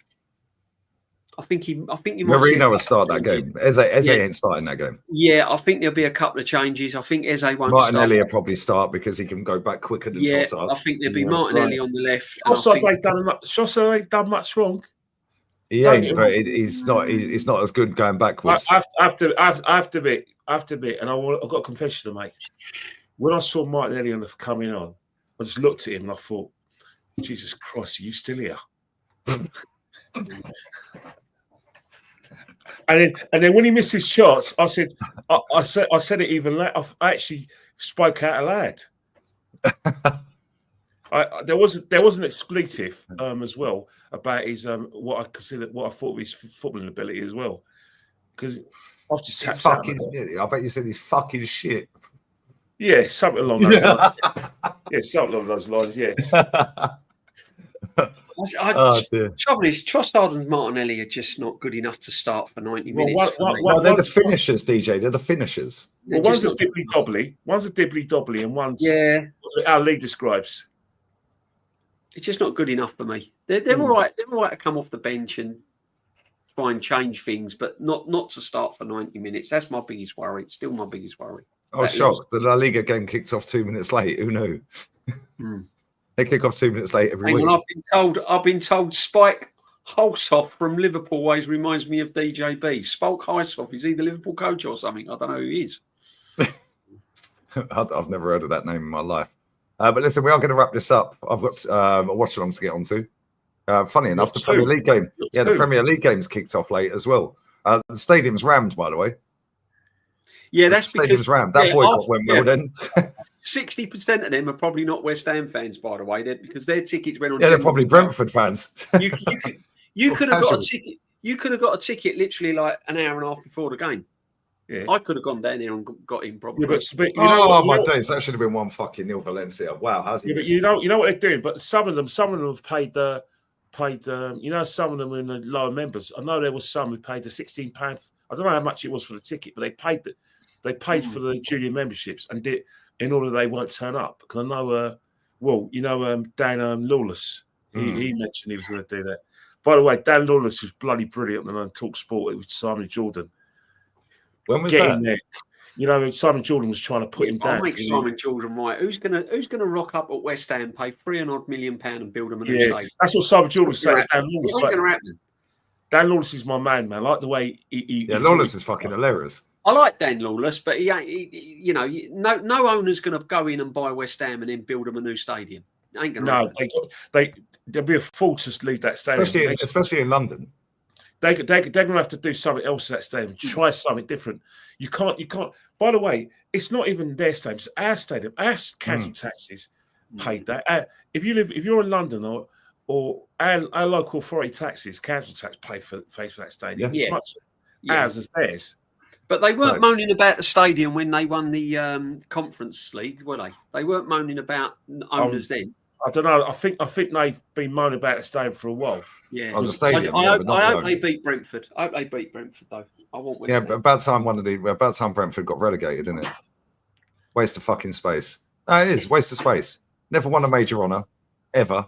S3: I think you might.
S1: Marino will start that game. Eze ain't starting that game.
S3: Yeah, I think there'll be a couple of changes. I think Eze won't.
S1: Martinelli will probably start because he can go back quicker than Trossard.
S3: I think there'll be Martinelli on the left.
S4: Trossard ain't done much wrong.
S1: He ain't, but he's not as good going backwards.
S4: After a bit, and I've got a confession to make. When I saw Martinelli coming on, I just looked at him and I thought, Jesus Christ, are you still here? And then when he missed his shots, I said it even loud. I actually spoke out loud. There was an expletive as well about his what I thought of his footballing ability as well, because I was just tapped out.
S1: I bet you said he's fucking shit.
S4: Yeah, something along those lines. Yeah, something along those lines. Yes.
S3: Trouble is, Trossard and Martinelli are just not good enough to start for 90 minutes.
S1: They're the finishers, DJ. They're the finishers.
S4: Well, one's a dibbly-dobbly, and one's our league describes.
S3: It's just not good enough for me. They're all right. They're all right to come off the bench and try and change things, but not to start for 90 minutes. That's my biggest worry. It's still my biggest worry.
S1: I was shocked. The La Liga game kicked off 2 minutes late. Who knew? They kick off 2 minutes late every week.
S3: I've been told Spike Holsoff from Liverpool always reminds me of DJB. Spike Holsoff, is he the Liverpool coach or something? I don't know who he is.
S1: I've never heard of that name in my life. But listen, we are going to wrap this up. I've got a watch along to get onto. Funny enough, the Premier League game. Yeah, the Premier League game's kicked off late as well. The stadium's rammed, by the way.
S3: Yeah, that's because
S1: rammed. That boycott went well then.
S3: 60% of them are probably not West Ham fans, by the way, because their tickets went on.
S1: Yeah, they're probably Brentford fans.
S3: You could have got a ticket. You could have got a ticket literally like an hour and a half before the game. Yeah. I could have gone down there and got in probably.
S4: Yeah, but
S1: my days, that should have been 1-0 Valencia. Wow, how's he?
S4: Yeah, but you know what they're doing. But some of them have paid. You know, some of them are in the lower members. I know there was some who paid the £16. I don't know how much it was for the ticket, but they paid for the junior memberships and did in order they won't turn up. Because I know, Dan Lawless. He mentioned he was going to do that. By the way, Dan Lawless was bloody brilliant on Talk Sport with Simon Jordan.
S1: When was that?
S4: There. You know, Simon Jordan was trying to put him down.
S3: I'll make Simon Jordan right. Who's gonna rock up at West Ham, pay £3 million and build them a new stadium?
S4: That's what Simon Jordan was saying. Dan Lawless,
S3: ain't gonna happen.
S4: Dan Lawless is my man. I like the way he
S1: Lawless is fucking hilarious.
S3: I like Dan Lawless, but he ain't. No owner's going to go in and buy West Ham and then build them a new stadium. Ain't going to happen.
S4: They'd be a fool to leave that stadium,
S1: especially in London.
S4: They're going to have to do something else to that stadium. Try something different. You can't. By the way, it's not even their stadium. It's our stadium. Our council taxes paid that. If you're in London or our local authority taxes, council tax pay for that stadium.
S3: Yeah.
S4: As much ours as theirs.
S3: But they weren't moaning about the stadium when they won the Conference League, were they? They weren't moaning about owners then.
S4: I don't know. I think they've been moaning about the stadium for a while.
S3: Yeah,
S1: the stadium,
S3: I hope they beat Brentford. I hope they beat Brentford though. I want West Ham.
S1: But about time Brentford got relegated, isn't it? Waste of fucking space. No, it is waste of space. Never won a major honour, ever.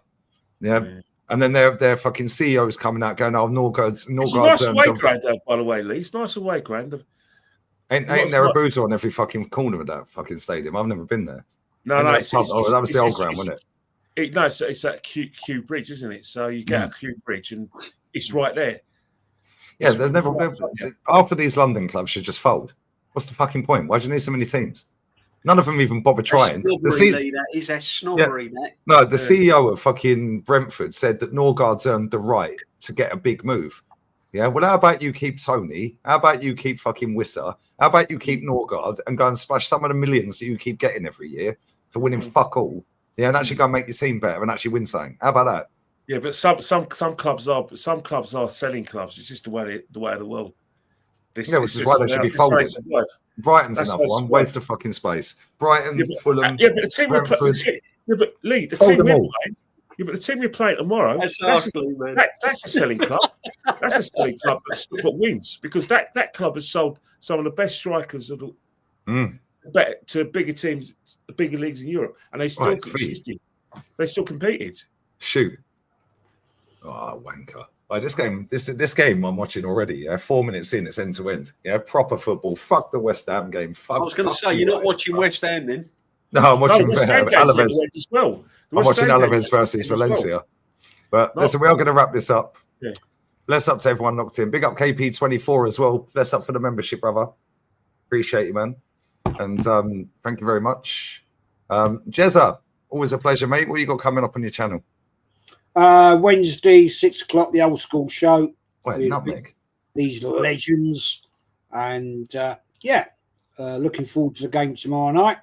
S1: Yeah. And then their fucking CEOs coming out going, "Oh, Norgard's
S4: it's a nice away ground, by the way, Lee. It's a nice away ground.
S1: Ain't there a boozer on every fucking corner of that fucking stadium? I've never been there.
S4: No,
S1: that was the old ground, wasn't it?
S4: No, it's that Q Bridge, isn't it? So you get a Q Bridge and it's right there.
S1: Yeah, they've never. After these London clubs should just fold. What's the fucking point? Why do you need so many teams? None of them even bother trying.
S3: That snobbery.
S1: No, the CEO of fucking Brentford said that Norgard's earned the right to get a big move. Yeah, well, how about you keep Tony? How about you keep fucking Wisser? How about you keep Norgard and go and splash some of the millions that you keep getting every year for winning fuck all? Yeah, and actually go and make your team better and actually win something. How about that?
S4: Yeah, but some clubs are selling clubs. It's just the way of the world.
S1: Which is why they should be folded. Brighton's another one. Waste of fucking space. Brighton, Fulham.
S4: Yeah, but the team we're playing. Yeah, but Lee, the team we're playing. Yeah, but the team we're playing tomorrow. That's a selling club. That's a selling club, but wins because that club has sold some of the best strikers of to bigger teams, bigger leagues in Europe, and they still existed. They still competed.
S1: Shoot. Oh, wanker. Like this game I'm watching already. Yeah, 4 minutes in, it's end to end. Yeah, proper football. Fuck the West Ham game.
S3: I was going to say you're not watching West Ham then.
S1: No, I'm watching Alaves as well. I'm watching Alaves versus Valencia. But listen, we are going to wrap this up.
S4: Yeah.
S1: Bless up to everyone locked in. Big up KP24 as well. Bless up for the membership, brother. Appreciate you, man. And thank you very much. Jezza, always a pleasure, mate. What you got coming up on your channel?
S2: Wednesday, 6 o'clock, the Old School Show.
S1: Wait,
S2: with
S1: nutmeg.
S2: these legends. And looking forward to the game tomorrow night.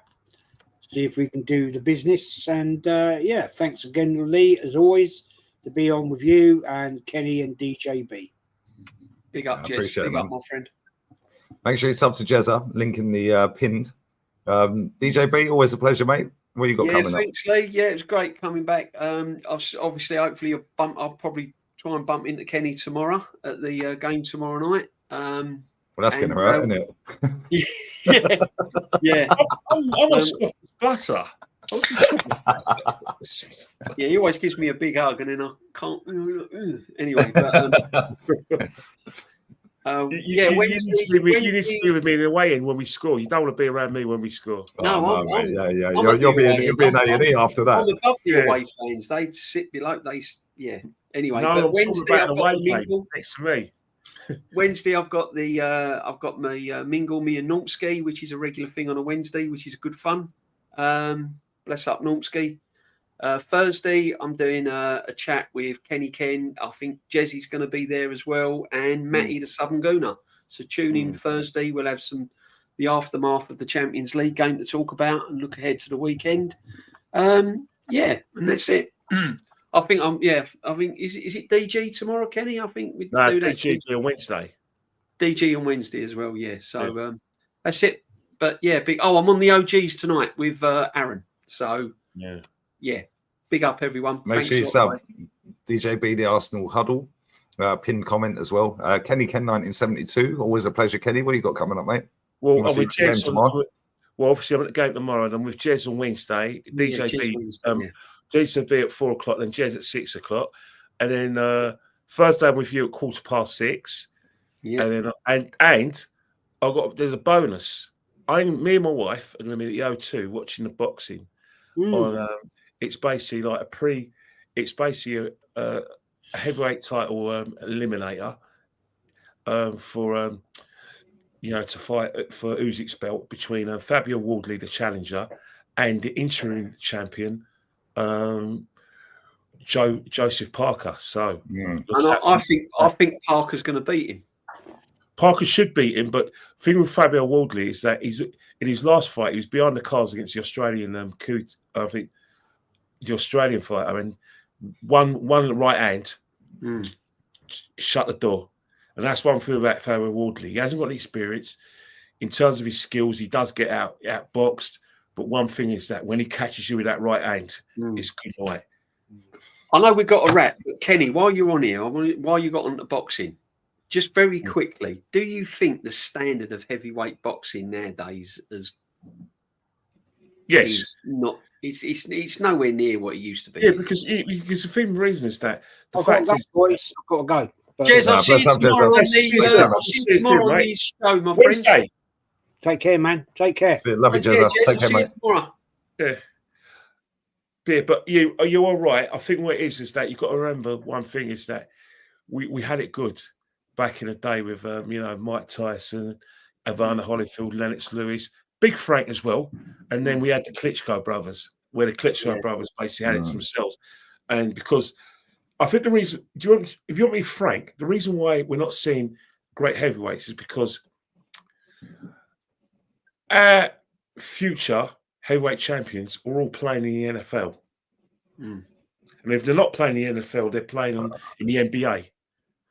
S2: See if we can do the business. And thanks again, Lee, as always, to be on with you and Kenny and DJB.
S3: Big up, Jez.
S1: Appreciate
S3: Big
S1: it,
S3: up,
S1: man.
S3: my friend.
S1: Make sure you sub to Jezza. Link in the pinned. DJB, always a pleasure, mate. What you got coming
S3: thanks,
S1: up?
S3: Lee. Yeah, it was great coming back. Obviously, hopefully, I'll probably try and bump into Kenny tomorrow at the game tomorrow night.
S1: Well, that's going to hurt, isn't
S3: it? Yeah.
S4: I'm a soft butter.
S3: Yeah, he always gives me a big hug, and then I can't. Anyway, but,
S4: you need to be with me in the weigh-in when we score. You don't want to be around me when we score.
S1: No, mate. You'll be in A&E after that.
S3: I'm above the away fans. They sit below. Anyway,
S4: no,
S3: but
S4: I'm
S3: Wednesday
S4: about
S3: I've
S4: the
S3: got
S4: way
S3: the mingle.
S4: next to me.
S3: Wednesday I've got my mingle, me and Normski, which is a regular thing on a Wednesday, which is good fun. Bless up Normski. Thursday, I'm doing a chat with Kenny Ken. I think Jezzy's going to be there as well, and Matty the Southern Gooner. So tune in Thursday. We'll have the aftermath of the Champions League game to talk about and look ahead to the weekend. And that's it. I think is it DG tomorrow, Kenny? I think we do that.
S4: DG on Wednesday.
S3: DG on Wednesday as well. Yeah. So that's it. But big. Oh, I'm on the OGs tonight with Aaron. So yeah. Big up, everyone.
S1: Make sure you sub DJB the Arsenal Huddle. Pinned comment as well. Kenny Ken 1972. Always a pleasure, Kenny. What do you got coming up, mate?
S4: Well, I'm with Jez tomorrow. Well, obviously I'm at the game tomorrow, and I'm with Jez on Wednesday. DJB. Jez will be at 4 o'clock, then Jez at 6 o'clock, and then Thursday I'm with you at 6:15. Yeah. And then there's a bonus. Me and my wife are going to be at the O2 watching the boxing. On it's basically like it's basically a heavyweight title eliminator for to fight for Usyk's belt between Fabio Wardley, the challenger, and the interim champion Joseph Parker. So
S3: and I think Parker's going to beat him.
S4: Parker should beat him, but the thing with Fabio Wardley is that in his last fight, he was behind the cards against the Australian I think the Australian fighter. I mean, one right hand shut the door. And that's one thing about Fabio Wardley. He hasn't got the experience. In terms of his skills, he does get outboxed. But one thing is that when he catches you with that right hand, it's good night.
S3: I know we've got a wrap, but Kenny, while you're on here, while you got on to boxing, just very quickly, do you think the standard of heavyweight boxing nowadays is not? It's nowhere near what it used to be.
S4: Yeah, because the reason is that the fact is,
S2: boys, I've got to go.
S3: Jez, I'll see you tomorrow on the show, my friend.
S2: Take care, man. Take care.
S1: Love you, Jez. Take care, mate.
S4: Yeah, but you're all right. I think what it is that you've got to remember one thing is that we had it good back in the day with Mike Tyson, Evander Holyfield, Lennox Lewis, Big Frank as well, and then we had the Klitschko brothers, where the Klitschko brothers basically had it themselves. And because I think the reason, if you want me to be frank, the reason why we're not seeing great heavyweights is because our future heavyweight champions are all playing in the NFL. And if they're not playing in the NFL, they're playing in the NBA.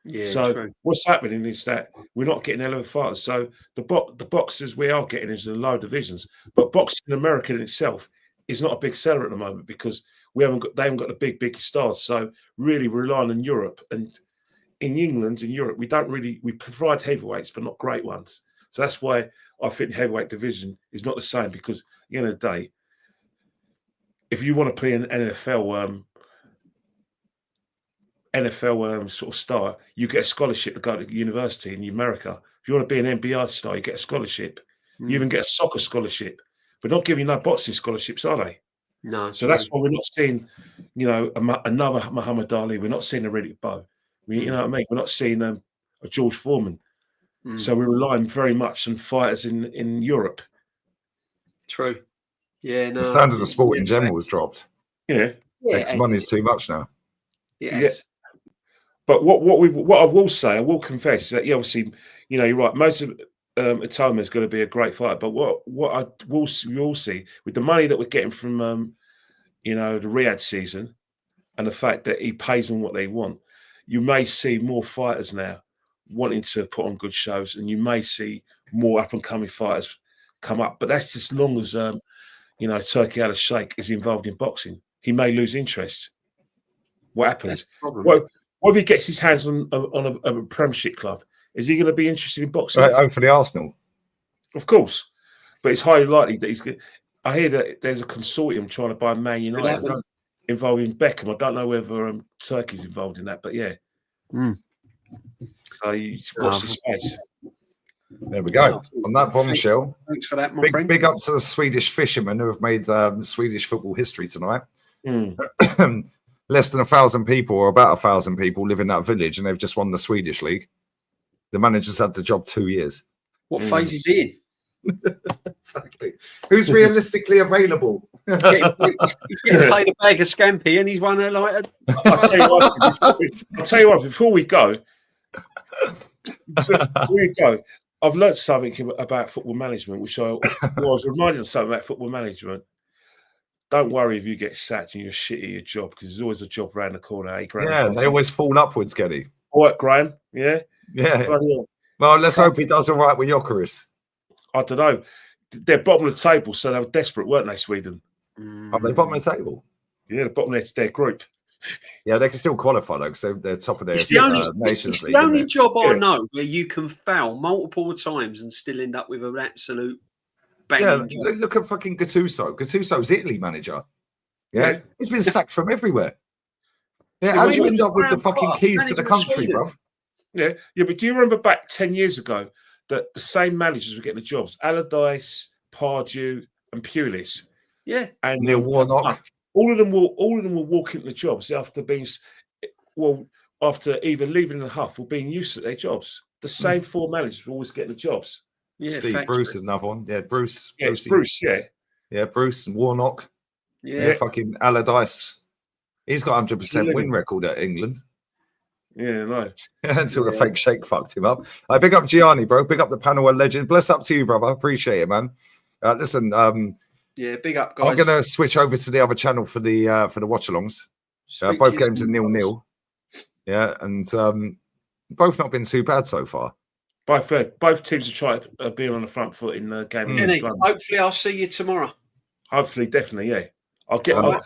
S4: Yeah, so what's happening is that we're not getting hell of fighters. So the boxers we are getting is the lower divisions, but boxing in America in itself is not a big seller at the moment because they haven't got the big stars. So really we're relying on Europe, and in England and Europe we provide heavyweights but not great ones. So that's why I think the heavyweight division is not the same, because at the end of the day, if you want to play an NFL sort of star, you get a scholarship to go to university in America. If you want to be an NBA star, you get a scholarship. You even get a soccer scholarship. But not giving no boxing scholarships, are they?
S3: No.
S4: So that's why we're not seeing, another Muhammad Ali. We're not seeing a Riddick Bowe. You know what I mean? We're not seeing a George Foreman. So we're relying very much on fighters in Europe.
S3: True. Yeah. No.
S1: The standard of sport in general has dropped.
S4: Yeah.
S1: X money's too much now.
S3: Yes.
S4: But what I will say, I will confess that obviously, you're right. Most of Atoma is going to be a great fighter. But what we will see with the money that we're getting from the Riyadh season, and the fact that he pays them what they want, you may see more fighters now wanting to put on good shows, and you may see more up and coming fighters come up. But that's just long as Turkey Al Sheikh is involved in boxing. He may lose interest. What happens? What if he gets his hands on a Premiership club? Is he going to be interested in boxing?
S1: Hopefully Arsenal.
S4: Of course. But it's highly likely that he's going. I hear that there's a consortium trying to buy Man United involving Beckham. I don't know whether Turkey's involved in that, but yeah. So you watch the space.
S1: There we go. On that bombshell.
S3: Thanks for that, my friend.
S1: Big up to the Swedish fishermen who have made Swedish football history tonight. Less than 1,000 people, or about 1,000 people, live in that village, and they've just won the Swedish league. The manager's had the job 2 years.
S3: What phase is he in?
S1: Exactly. Who's realistically available?
S3: He's getting paid a bag of scampi, and he's won a like.
S4: I'll tell you what. Before we go, I've learned something about football management, which I was reminded of something about football management. Don't worry if you get sacked and you're shit at your job, because there's always a job around the corner.
S1: Yeah, they always fall upwards, Geddy.
S4: All right, Graham. Yeah.
S1: Well, let's hope he does all right with Jokeris.
S4: I don't know. They're bottom of the table, so they were desperate, weren't they, Sweden?
S1: Are they bottom of the table?
S4: Yeah, the bottom of their group.
S1: Yeah, they can still qualify, though, because they're top of their
S3: Nations
S1: league.
S3: It's the only job I know where you can foul multiple times and still end up with an absolute banging job.
S1: Look at fucking Gattuso. Gattuso's Italy manager. Yeah, he's been sacked from everywhere. Yeah, how do you end up with the fucking keys to the country, bro?
S4: Yeah, but do you remember back 10 years ago that the same managers were getting the jobs? Allardyce, Pardew, and Pulis.
S3: Yeah,
S4: and
S1: Neil Warnock.
S4: All of them were walking the jobs after either leaving the Huff or being used to their jobs. The same four managers were always getting the jobs.
S3: Yeah,
S1: Steve Bruce is another one. Yeah, Bruce.
S4: Yeah, Bruce.
S1: Yeah, Bruce and Warnock.
S3: Yeah,
S1: fucking Allardyce. He's got 100% win record at England.
S4: Yeah, no.
S1: Until the fake shake fucked him up. I big up Gianni, bro. Big up the panel of legend. Bless up to you, brother. I appreciate it, man. Listen,
S3: big up, guys.
S1: I'm gonna switch over to the other channel for the watch-alongs. Both games are 0-0. Yeah, and both not been too bad so far.
S4: Both teams are trying to be on the front foot in the game.
S3: Hopefully, I'll see you tomorrow.
S4: Hopefully, definitely, yeah. I'll try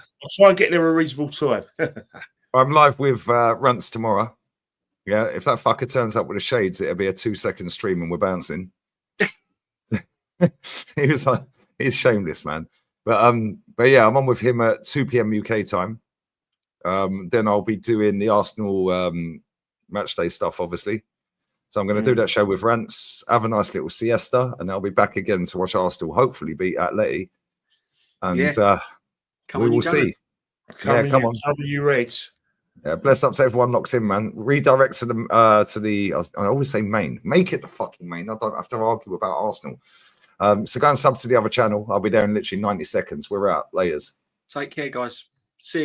S4: and get there a reasonable time.
S1: I'm live with Runts tomorrow. Yeah, if that fucker turns up with the shades, it'll be a 2-second stream and we're bouncing. He's shameless, man. But yeah, I'm on with him at 2 p.m. UK time. Then I'll be doing the Arsenal match day stuff, obviously. So I'm going to do that show with Rants, have a nice little siesta, and I'll be back again to watch Arsenal hopefully beat Atleti. And we will see. Come on.
S4: Cover you Reds.
S1: Yeah, bless up to everyone locked in, man. Redirect to the I always say main. Make it the fucking main. I don't have to argue about Arsenal. So go and sub to the other channel. I'll be there in literally 90 seconds. We're out. Laters.
S3: Take care, guys. See you.